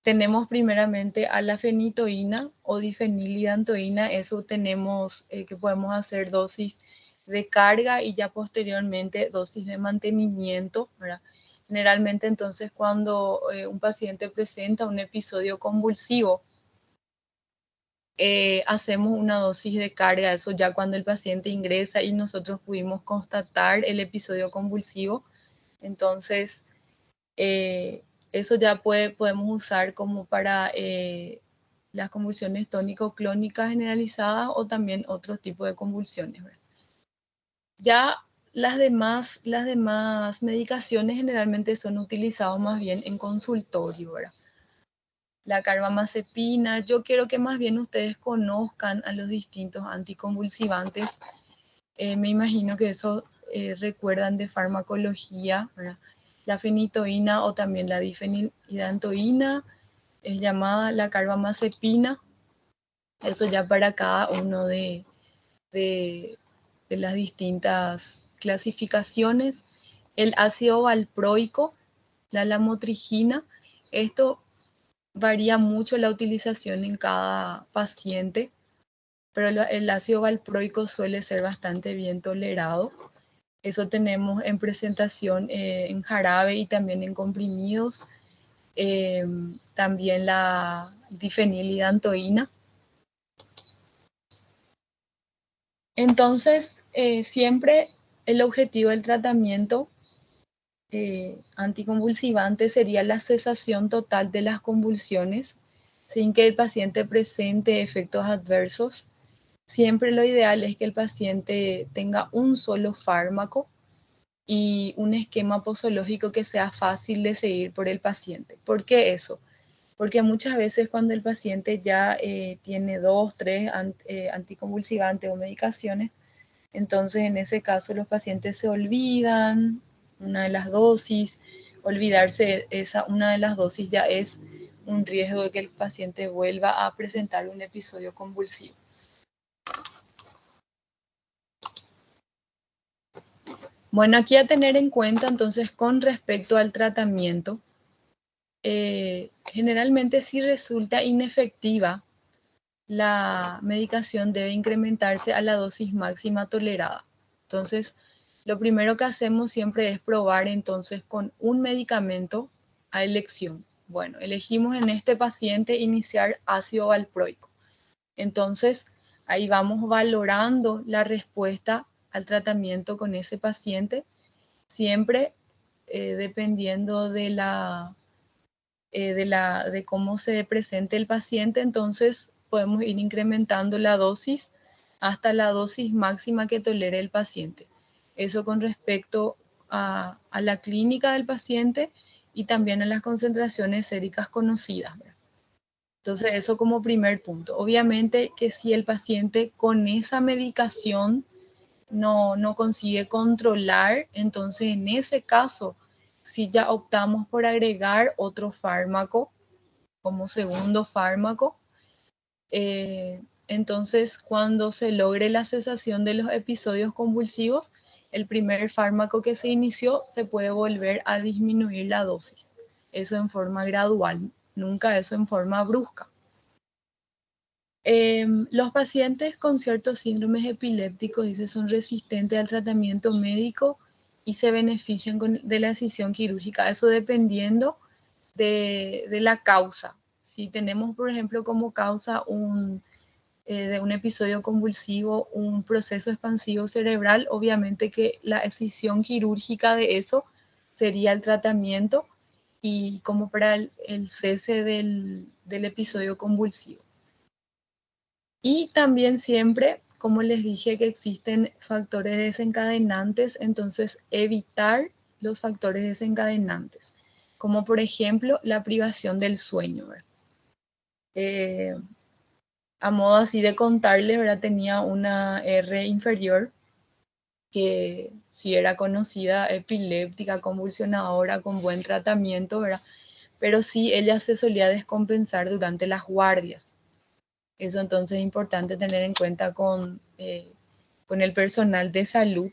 Tenemos primeramente a la fenitoína o difenilidantoína, eso tenemos que podemos hacer dosis de carga y ya posteriormente dosis de mantenimiento, ¿verdad? Generalmente entonces cuando un paciente presenta un episodio convulsivo, hacemos una dosis de carga, eso ya cuando el paciente ingresa y nosotros pudimos constatar el episodio convulsivo, entonces eso ya podemos usar como para las convulsiones tónico-clónicas generalizadas o también otro tipo de convulsiones, ¿verdad? Ya las demás medicaciones generalmente son utilizadas más bien en consultorio, ¿verdad? La carbamazepina, yo quiero que más bien ustedes conozcan a los distintos anticonvulsivantes. Me imagino que eso recuerdan de farmacología, ¿verdad? La fenitoína o también la difenilidantoína es llamada la carbamazepina. Eso ya para cada uno de las distintas clasificaciones. El ácido valproico, la lamotrigina, esto varía mucho la utilización en cada paciente, pero el ácido valproico suele ser bastante bien tolerado. Eso tenemos en presentación en jarabe y también en comprimidos. También la difenilidantoína. Entonces, siempre el objetivo del tratamiento anticonvulsivante sería la cesación total de las convulsiones sin que el paciente presente efectos adversos. Siempre lo ideal es que el paciente tenga un solo fármaco y un esquema posológico que sea fácil de seguir por el paciente. ¿Por qué eso? Porque muchas veces cuando el paciente ya tiene 2, 3 anticonvulsivantes o medicaciones, entonces en ese caso los pacientes se olvidan una de las dosis. Olvidarse una de las dosis ya es un riesgo de que el paciente vuelva a presentar un episodio convulsivo. Bueno, aquí a tener en cuenta entonces con respecto al tratamiento, generalmente si resulta inefectiva, la medicación debe incrementarse a la dosis máxima tolerada. Entonces, lo primero que hacemos siempre es probar entonces con un medicamento a elección. Bueno, elegimos en este paciente iniciar ácido valproico. Entonces, ahí vamos valorando la respuesta al tratamiento con ese paciente, siempre dependiendo de cómo se presente el paciente, entonces podemos ir incrementando la dosis hasta la dosis máxima que tolere el paciente. Eso con respecto a la clínica del paciente y también a las concentraciones séricas conocidas, ¿verdad? Entonces, eso como primer punto. Obviamente que si el paciente con esa medicación no consigue controlar, entonces en ese caso, si ya optamos por agregar otro fármaco como segundo fármaco, entonces cuando se logre la cesación de los episodios convulsivos, el primer fármaco que se inició se puede volver a disminuir la dosis. Eso en forma gradual, nunca eso en forma brusca. Los pacientes con ciertos síndromes epilépticos, dice, son resistentes al tratamiento médico y se benefician de la decisión quirúrgica. Eso dependiendo de la causa. Si tenemos, por ejemplo, como causa de un episodio convulsivo, un proceso expansivo cerebral, obviamente que la decisión quirúrgica de eso sería el tratamiento y como para el cese del episodio convulsivo. Y también siempre, como les dije, que existen factores desencadenantes, entonces evitar los factores desencadenantes, como por ejemplo la privación del sueño, ¿verdad? A modo así de contarles, ¿verdad? Tenía una R inferior que sí era conocida, epiléptica, convulsionadora, con buen tratamiento, ¿verdad? Pero sí ella se solía descompensar durante las guardias. Eso entonces es importante tener en cuenta con el personal de salud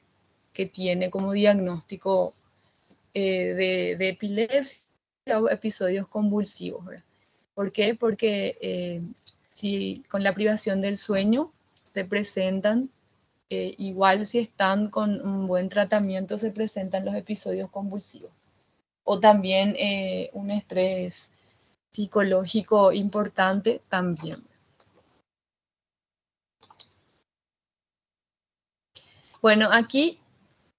que tiene como diagnóstico de epilepsia o episodios convulsivos, ¿verdad? ¿Por qué? Porque si con la privación del sueño se presentan, igual si están con un buen tratamiento, se presentan los episodios convulsivos. O también un estrés psicológico importante también. Bueno, aquí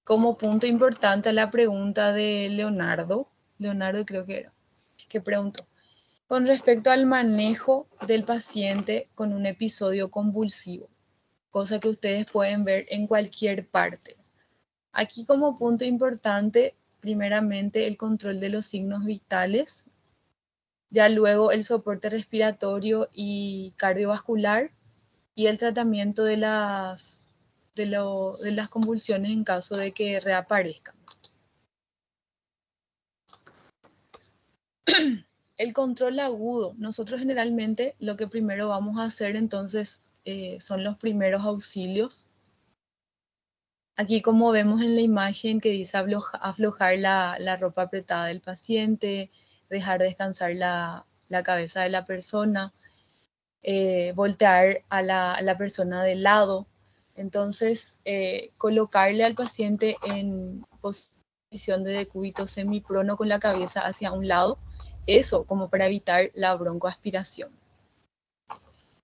como punto importante la pregunta de Leonardo creo que era, que preguntó, con respecto al manejo del paciente con un episodio convulsivo, cosa que ustedes pueden ver en cualquier parte. Aquí como punto importante, primeramente el control de los signos vitales, ya luego el soporte respiratorio y cardiovascular y el tratamiento de las convulsiones en caso de que reaparezcan. El control agudo. Nosotros generalmente lo que primero vamos a hacer entonces son los primeros auxilios. Aquí como vemos en la imagen que dice aflojar la ropa apretada del paciente, dejar descansar la cabeza de la persona, voltear a la persona de lado. Entonces, colocarle al paciente en posición de decúbito semiprono con la cabeza hacia un lado, eso como para evitar la broncoaspiración.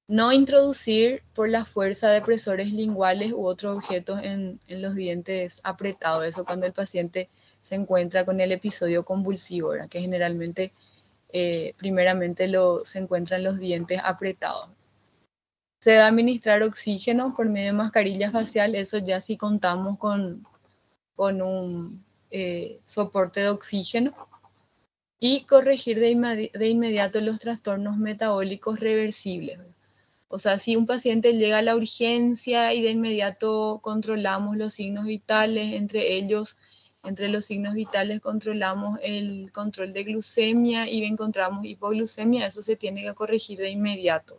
No introducir por la fuerza depresores linguales u otros objetos en los dientes apretados, eso cuando el paciente se encuentra con el episodio convulsivo, ¿verdad? Que generalmente primeramente se encuentran los dientes apretados. Se da administrar oxígeno por medio de mascarilla facial, eso ya si contamos con un soporte de oxígeno. Y corregir de inmediato los trastornos metabólicos reversibles. O sea, si un paciente llega a la urgencia y de inmediato controlamos los signos vitales, entre los signos vitales controlamos el control de glucemia y encontramos hipoglucemia, eso se tiene que corregir de inmediato.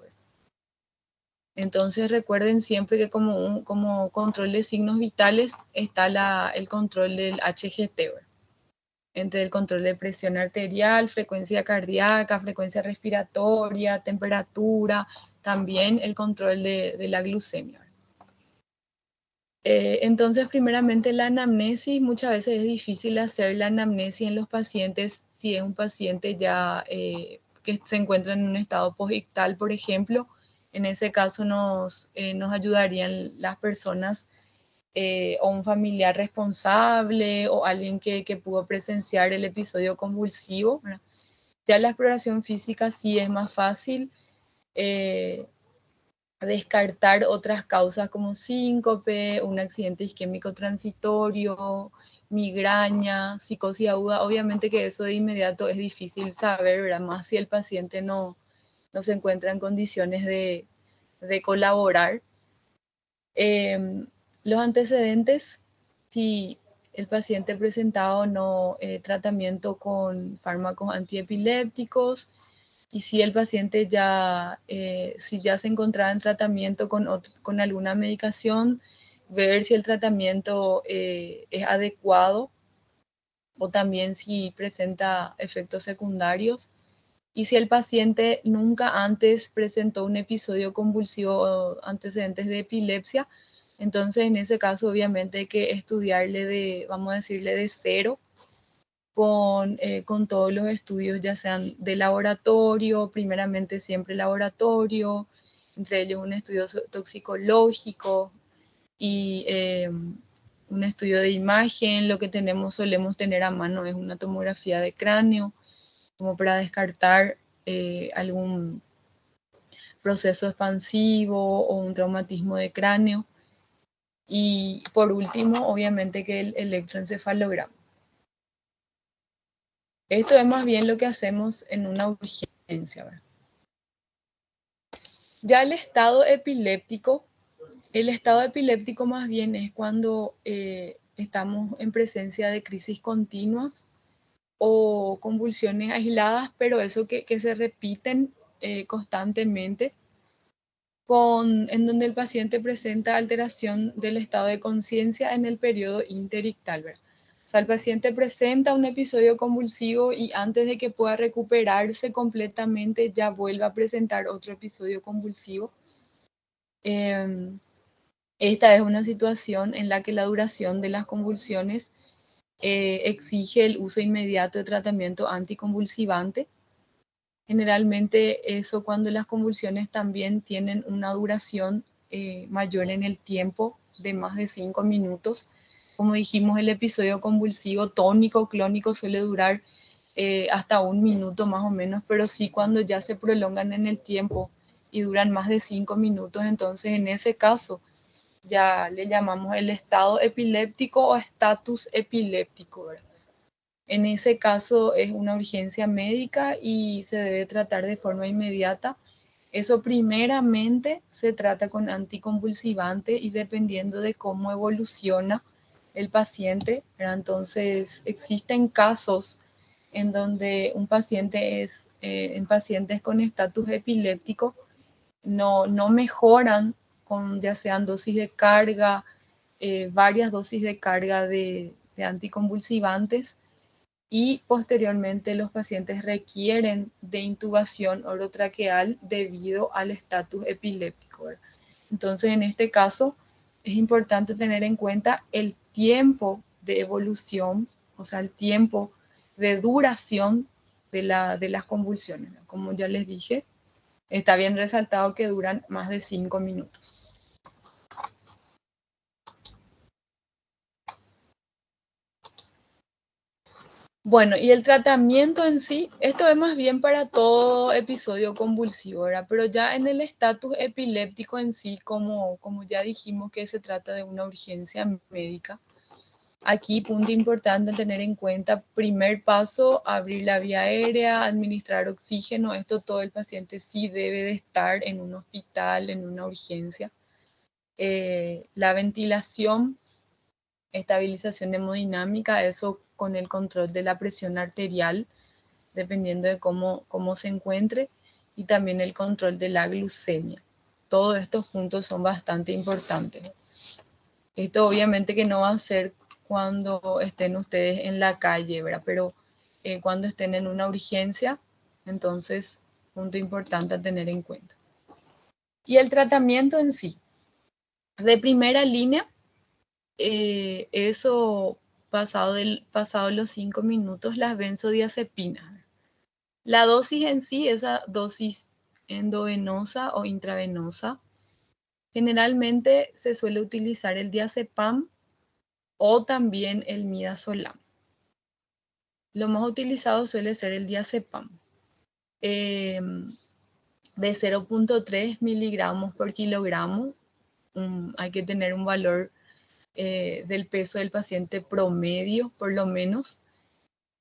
Entonces recuerden siempre que como control de signos vitales está el control del HGT, ¿verdad? Entre el control de presión arterial, frecuencia cardíaca, frecuencia respiratoria, temperatura, también el control de la glucemia. Entonces, primeramente la anamnesis, muchas veces es difícil hacer la anamnesis en los pacientes si es un paciente ya que se encuentra en un estado posictal, por ejemplo. En ese caso nos ayudarían las personas o un familiar responsable o alguien que pudo presenciar el episodio convulsivo, ¿verdad? Ya la exploración física sí es más fácil. descartar otras causas como síncope, un accidente isquémico transitorio, migraña, psicosis aguda. Obviamente que eso de inmediato es difícil saber, ¿verdad? Más si el paciente no se encuentra en condiciones de colaborar. Los antecedentes, si el paciente presentaba o no tratamiento con fármacos antiepilépticos, y si el paciente ya, si ya se encontraba en tratamiento con alguna medicación, ver si el tratamiento es adecuado o también si presenta efectos secundarios. Y si el paciente nunca antes presentó un episodio convulsivo o antecedentes de epilepsia, entonces en ese caso obviamente hay que estudiarle vamos a decirle, de cero con todos los estudios, ya sean de laboratorio, primeramente siempre laboratorio, entre ellos un estudio toxicológico y un estudio de imagen. Lo que solemos tener a mano es una tomografía de cráneo, como para descartar algún proceso expansivo o un traumatismo de cráneo. Y por último, obviamente que el electroencefalograma. Esto es más bien lo que hacemos en una urgencia, ¿verdad? Ya el estado epiléptico más bien es cuando estamos en presencia de crisis continuas o convulsiones aisladas, pero eso que se repiten constantemente, en donde el paciente presenta alteración del estado de conciencia en el periodo interictal, ¿verdad? O sea, el paciente presenta un episodio convulsivo y antes de que pueda recuperarse completamente ya vuelve a presentar otro episodio convulsivo. Esta es una situación en la que la duración de las convulsiones exige el uso inmediato de tratamiento anticonvulsivante. Generalmente eso cuando las convulsiones también tienen una duración mayor en el tiempo de más de 5 minutos. Como dijimos, el episodio convulsivo tónico, clónico suele durar hasta 1 minuto más o menos, pero sí cuando ya se prolongan en el tiempo y duran más de 5 minutos, entonces en ese caso ya le llamamos el estado epiléptico o estatus epiléptico, ¿verdad? En ese caso es una urgencia médica y se debe tratar de forma inmediata. Eso primeramente se trata con anticonvulsivante y dependiendo de cómo evoluciona el paciente, ¿verdad? Entonces existen casos en donde un paciente en pacientes con estatus epiléptico no mejoran con ya sean dosis de carga, varias dosis de carga de anticonvulsivantes, y posteriormente los pacientes requieren de intubación orotraqueal debido al estatus epiléptico, ¿verdad? Entonces, en este caso, es importante tener en cuenta el tiempo de evolución, o sea, el tiempo de duración de las convulsiones, ¿no? Como ya les dije, está bien resaltado que duran más de 5 minutos. Bueno, y el tratamiento en sí, esto es más bien para todo episodio convulsivo, ¿verdad? Pero ya en el estatus epiléptico en sí, como ya dijimos que se trata de una urgencia médica, aquí punto importante tener en cuenta, primer paso, abrir la vía aérea, administrar oxígeno. Esto todo el paciente sí debe de estar en un hospital, en una urgencia. La ventilación, estabilización hemodinámica, eso con el control de la presión arterial, dependiendo de cómo se encuentre, y también el control de la glucemia. Todos estos puntos son bastante importantes. Esto obviamente que no va a ser cuando estén ustedes en la calle, ¿verdad? Pero cuando estén en una urgencia, entonces, punto importante a tener en cuenta. Y el tratamiento en sí, de primera línea, eso pasado los 5 minutos, las benzodiazepinas. La dosis en sí, esa dosis endovenosa o intravenosa, generalmente se suele utilizar el diazepam o también el midazolam. Lo más utilizado suele ser el diazepam. de 0.3 miligramos por kilogramo. Hay que tener un valor del peso del paciente promedio, por lo menos,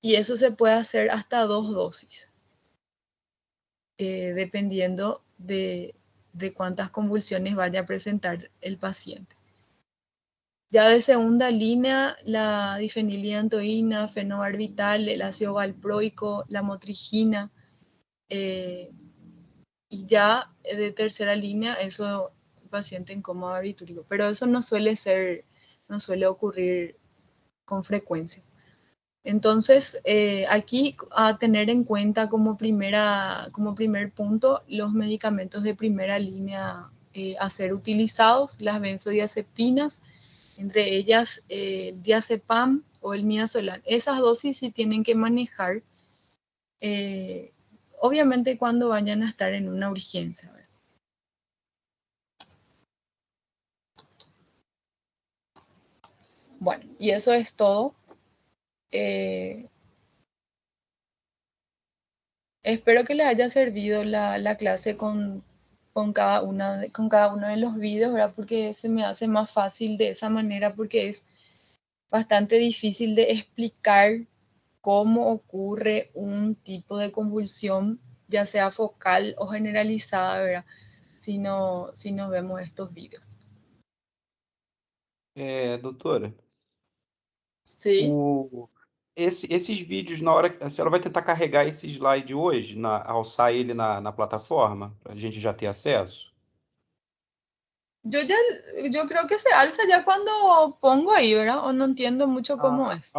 y eso se puede hacer hasta 2 dosis, dependiendo de cuántas convulsiones vaya a presentar el paciente. Ya de segunda línea, la difenilidantoína, fenobarbital, el ácido valproico, la motrigina, y ya de tercera línea, eso, el paciente en coma barbitúrico. Pero eso no suele ocurrir con frecuencia. Entonces, aquí a tener en cuenta como primer punto los medicamentos de primera línea a ser utilizados, las benzodiazepinas, entre ellas el diazepam o el midazolam. Esas dosis sí tienen que manejar, obviamente cuando vayan a estar en una urgencia, ¿verdad? Bueno, y eso es todo. Espero que les haya servido la clase con cada uno de los videos, ¿verdad? Porque se me hace más fácil de esa manera, porque es bastante difícil de explicar cómo ocurre un tipo de convulsión, ya sea focal o generalizada, ¿verdad? Si no vemos estos videos. Doutora, Sí. esses vídeos, na hora, a senhora vai tentar carregar esse slide hoje, alçar ele na plataforma, para a gente já ter acesso? Yo creo que se alza ya cuando pongo ahí, ¿verdad? O no entiendo mucho cómo es.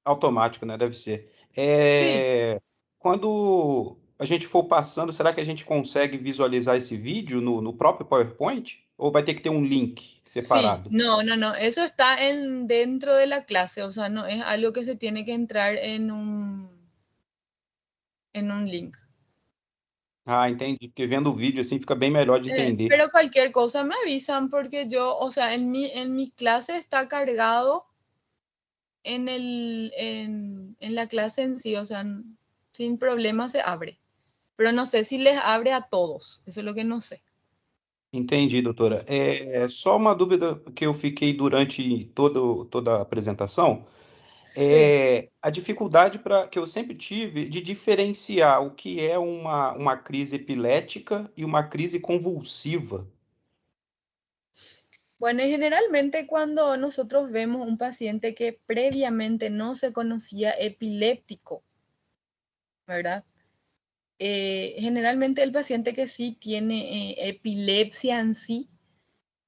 Automático, né? Deve ser. Sí. Quando a gente for passando, será que a gente consegue visualizar esse vídeo no próprio PowerPoint? Ou vai ter que ter um link Sí, separado? no, eso está dentro de la clase, o sea, no es algo que se tiene que entrar en un link. Ah, entendi. Porque vendo o vídeo assim fica bem melhor de entender. Pero cualquier cosa me avisan porque yo, o sea, en mi clase está cargado en la clase en sí, o sea, sin problema se abre. Pero no sé si les abre a todos, eso es lo que no sé. Entendi, doutora. Só uma dúvida que eu fiquei durante toda a apresentação. Sí. A dificuldade que eu sempre tive de diferenciar o que é uma crise epilética e uma crise convulsiva. Bueno, y generalmente cuando nosotros vemos un paciente que previamente no se conocía epiléptico, ¿verdad? Generalmente el paciente que sí tiene epilepsia en sí,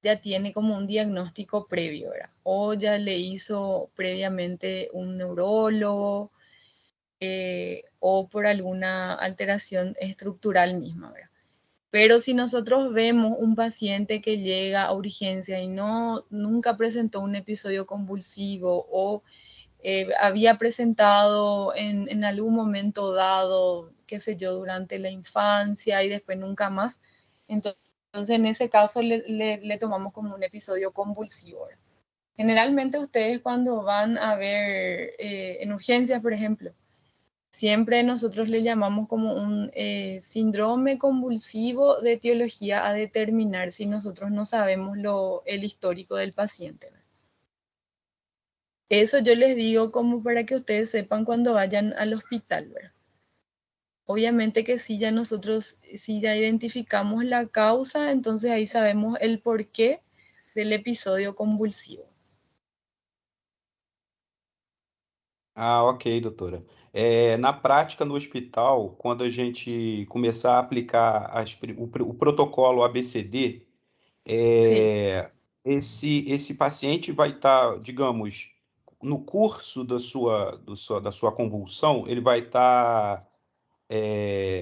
ya tiene como un diagnóstico previo, ¿verdad? O ya le hizo previamente un neurólogo o por alguna alteración estructural misma, ¿verdad? Pero si nosotros vemos un paciente que llega a urgencia y nunca presentó un episodio convulsivo o había presentado en algún momento dado, qué sé yo, durante la infancia y después nunca más, entonces en ese caso le tomamos como un episodio convulsivo. Generalmente ustedes cuando van a ver en urgencias, por ejemplo, siempre nosotros le llamamos como un síndrome convulsivo de etiología a determinar si nosotros no sabemos el histórico del paciente. Eso yo les digo como para que ustedes sepan cuando vayan al hospital, ¿verdad? Obviamente que si ya identificamos la causa, entonces ahí sabemos el porqué del episodio convulsivo. Ah, ok, doutora. Na prática, no hospital, quando a gente começar a aplicar o protocolo ABCD, Sí, esse paciente vai estar, digamos, no curso da sua convulsão, ele vai estar,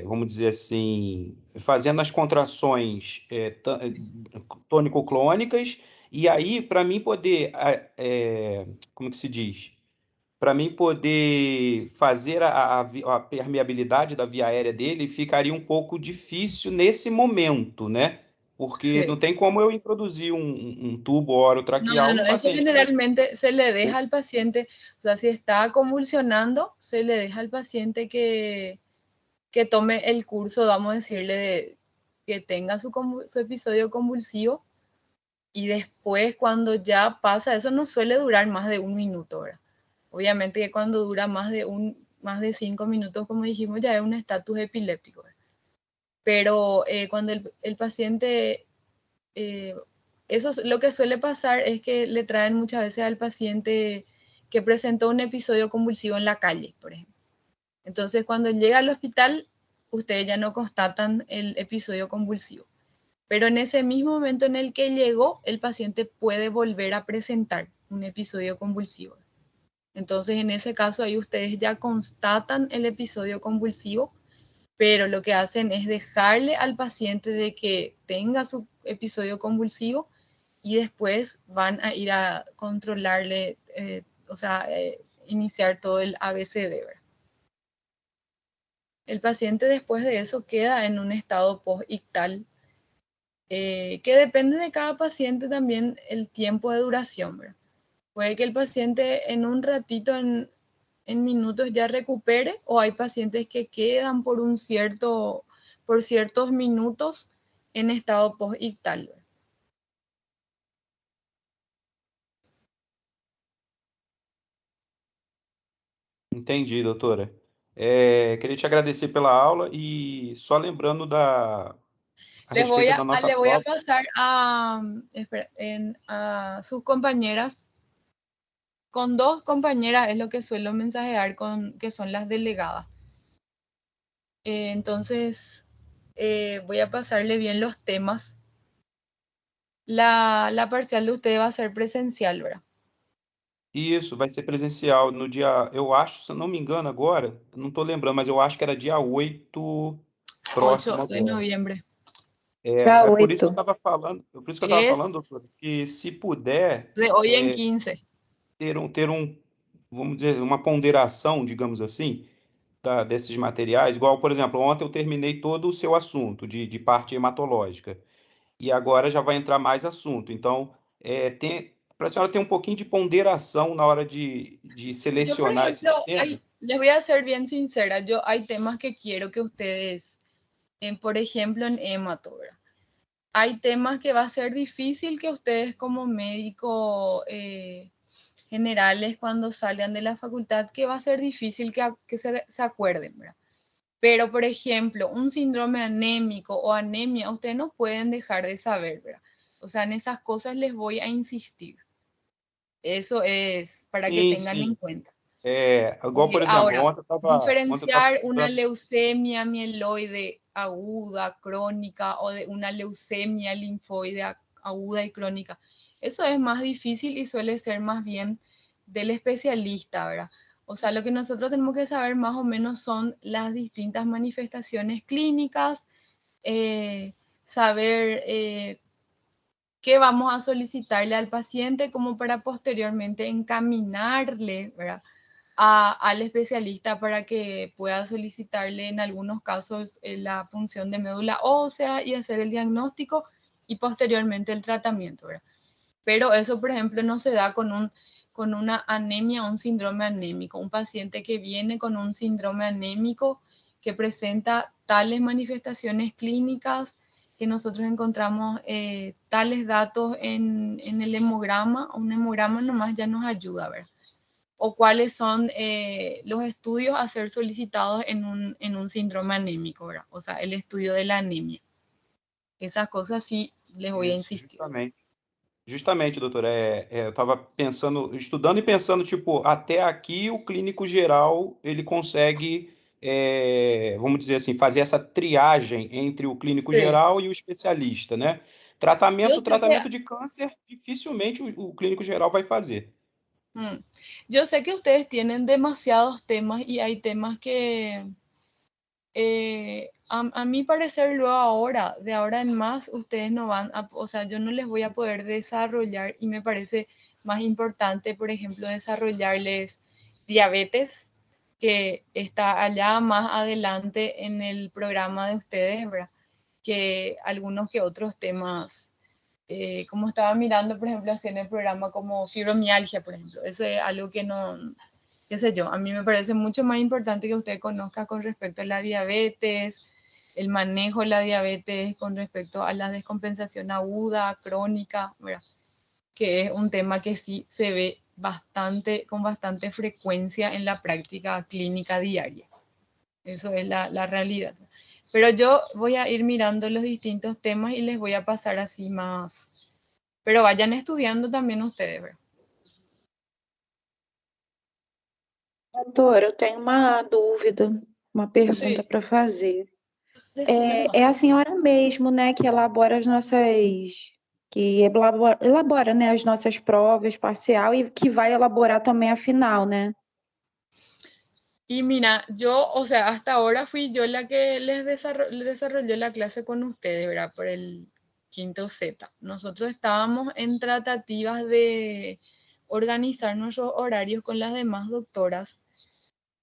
vamos dizer assim, fazendo as contrações tônico-clônicas, e aí, para mim poder, como que se diz? Para mim poder fazer a permeabilidade da via aérea dele, ficaria um pouco difícil nesse momento, né? Porque não sí. tem como eu introduzir um tubo No, orotraqueal num eso paciente que... generalmente se le deja al paciente, o sea, si está convulsionando, se le deja al paciente que tome el curso, vamos a decirle, que tenga su episodio convulsivo, y después cuando ya pasa, eso no suele durar más de 1 minuto, ¿verdad? Obviamente que cuando dura más de 5 minutos, como dijimos, ya es un estatus epiléptico, ¿verdad? Pero cuando el paciente, lo que suele pasar es que le traen muchas veces al paciente que presentó un episodio convulsivo en la calle, por ejemplo. Entonces, cuando llega al hospital, ustedes ya no constatan el episodio convulsivo. Pero en ese mismo momento en el que llegó, el paciente puede volver a presentar un episodio convulsivo. Entonces, en ese caso, ahí ustedes ya constatan el episodio convulsivo, pero lo que hacen es dejarle al paciente de que tenga su episodio convulsivo y después van a ir a controlarle, iniciar todo el ABCD, ¿verdad? El paciente después de eso queda en un estado post-ictal, que depende de cada paciente también el tiempo de duración, ¿verdad? Puede que el paciente en un ratito, en minutos ya recupere, o hay pacientes que quedan por ciertos minutos en estado post-ictal. Entendi, doutora. Queria te agradecer pela aula e só lembrando a respeito da nossa Le voy a prova. pasar a sus compañeras. Con 2 compañeras es lo que suelo mensajear, que son las delegadas. Entonces, voy a pasarle bien los temas. La parcial de usted va a ser presencial, ¿verdad? Isso, vai ser presencial no dia, eu acho, se eu não me engano agora, eu não estou lembrando, mas eu acho que era dia 8 próximo 8 de agora. noviembre. Dia Por isso que eu 8. estava falando, Es doutor, que se puder de hoy en 15. ter vamos dizer, uma ponderação, digamos assim, desses materiais, igual, por exemplo, ontem eu terminei todo o seu assunto de parte hematológica, e agora já vai entrar mais assunto. Então, para a senhora ter um pouquinho de ponderação na hora de Yo, por selecionar ejemplo, esses temas. les voy a ser bien sincera, hay temas que quiero que ustedes, por ejemplo, en hemato, ¿verdad? Hay temas que va a ser difícil que ustedes como médico generales, cuando salgan de la facultad, que va a ser difícil que se acuerden, ¿verdad? Pero, por ejemplo, un síndrome anémico o anemia, ustedes no pueden dejar de saber, ¿verdad? O sea, en esas cosas les voy a insistir. Eso es para que Sim, tengan en sim. cuenta. Igual, por exemplo, Ahora, ontem eu estava diferenciar una estudando. leucemia mieloide aguda, crónica, o de una leucemia linfoide aguda y crónica, eso es más difícil y suele ser más bien del especialista, ¿verdad? O sea, lo que nosotros tenemos que saber más o menos son las distintas manifestaciones clínicas, saber qué vamos a solicitarle al paciente como para posteriormente encaminarle, ¿verdad?, al especialista para que pueda solicitarle en algunos casos la punción de médula ósea y hacer el diagnóstico y posteriormente el tratamiento, ¿verdad? Pero eso, por ejemplo, no se da con una anemia o un síndrome anémico. Un paciente que viene con un síndrome anémico que presenta tales manifestaciones clínicas, que nosotros encontramos tales datos en el hemograma, un hemograma nomás ya nos ayuda, ¿verdad? O cuáles son los estudios a ser solicitados en un síndrome anémico, ¿verdad? O sea, el estudio de la anemia. Esas cosas sí les voy a Isso, insistir. justamente, doutora. Eu estava pensando, estudando e pensando, tipo, até aqui o clínico geral, ele consegue, vamos dizer assim, fazer essa triagem entre o clínico Sí. geral e o especialista, né? Yo sé Tratamento de câncer, dificilmente o clínico geral vai fazer. Yo sé que ustedes tienen demasiados temas y hay temas que, a mi parecer, luego de ahora en más, ustedes no van a, o sea, yo no les voy a poder desarrollar, y me parece más importante, por ejemplo, desarrollarles diabetes, que está allá más adelante en el programa de ustedes, ¿verdad?, que algunos que otros temas. Como estaba mirando, por ejemplo, así en el programa como fibromialgia, por ejemplo. Eso es algo que no, qué sé yo, a mí me parece mucho más importante que usted conozca con respecto a la diabetes, el manejo de la diabetes con respecto a la descompensación aguda, crónica, ¿verdad? Que es un tema que sí se ve con bastante frecuencia en la práctica clínica diaria. Eso es la realidad. Pero yo voy a ir mirando los distintos temas y les voy a pasar así más. Pero vayan estudiando también ustedes, ¿verdad? Doutora, eu tenho uma dúvida, uma pergunta Sim. para fazer. Decime nomás. É a senhora mesmo, né, que elabora elabora, né, as nossas provas parcial e que vai elaborar também a final, né? Y mira, yo, o sea, hasta ahora fui yo la que les desarrolló la clase con ustedes, ¿verdad? Por el quinto Z. Nosotros estábamos en tratativas de organizar nuestros horarios con las demás doctoras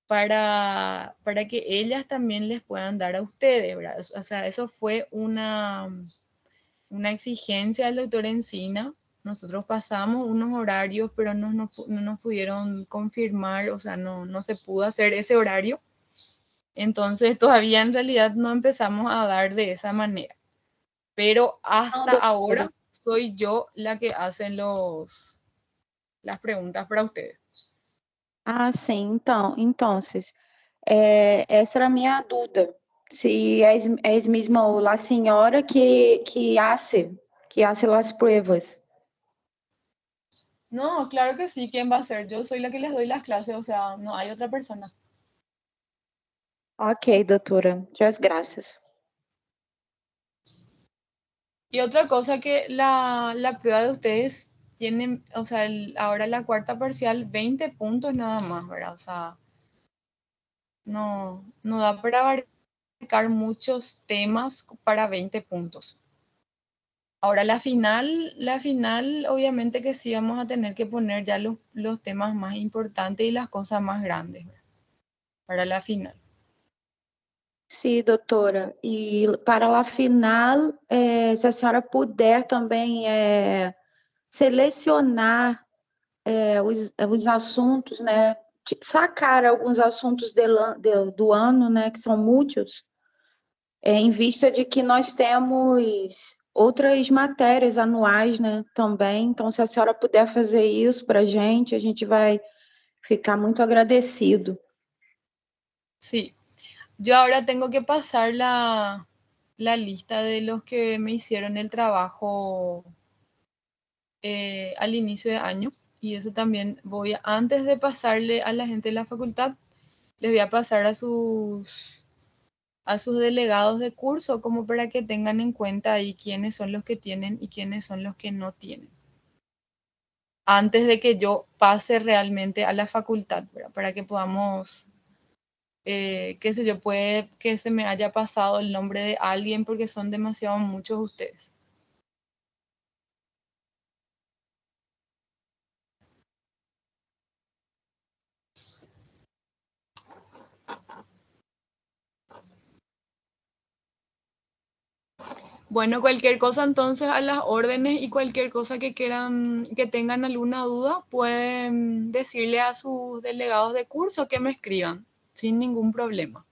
para que ellas también les puedan dar a ustedes, ¿verdad? O sea, eso fue una exigencia del doctor Encina. Nosotros pasamos unos horarios, pero no nos pudieron confirmar, o sea, no se pudo hacer ese horario. Entonces todavía en realidad no empezamos a dar de esa manera. Pero hasta ahora soy yo la que hace las preguntas para ustedes. Ah, sim, então, essa era a minha dúvida. Se és mesmo a senhora que hace las pruebas. No, claro que sí, ¿quién va a ser? Yo soy la que les doy las clases, o sea, no hay otra persona. Ok, doutora, muchas gracias. Y otra cosa que la prueba de ustedes tienen, o sea, ahora la cuarta parcial, 20 puntos nada más, ¿verdad? O sea, no da para abarcar muchos temas para 20 puntos. Ahora la final, obviamente que sí vamos a tener que poner ya los temas más importantes y las cosas más grandes, ¿verdad? Para la final. Sim, doutora. E para a final, se a senhora puder também selecionar os assuntos, né? Sacar alguns assuntos do ano, né? Que são muitos, em vista de que nós temos outras matérias anuais, né? Também. Então, se a senhora puder fazer isso para a gente vai ficar muito agradecido. Sí, yo ahora tengo que pasar la lista de los que me hicieron el trabajo al inicio de año y eso también antes de pasarle a la gente de la facultad, les voy a pasar a sus delegados de curso como para que tengan en cuenta ahí quiénes son los que tienen y quiénes son los que no tienen. Antes de que yo pase realmente a la facultad, ¿verdad? Para que podamos, qué sé yo, puede que se me haya pasado el nombre de alguien porque son demasiado muchos ustedes. Bueno, cualquier cosa entonces a las órdenes y cualquier cosa que quieran, que tengan alguna duda, pueden decirle a sus delegados de curso que me escriban sin ningún problema.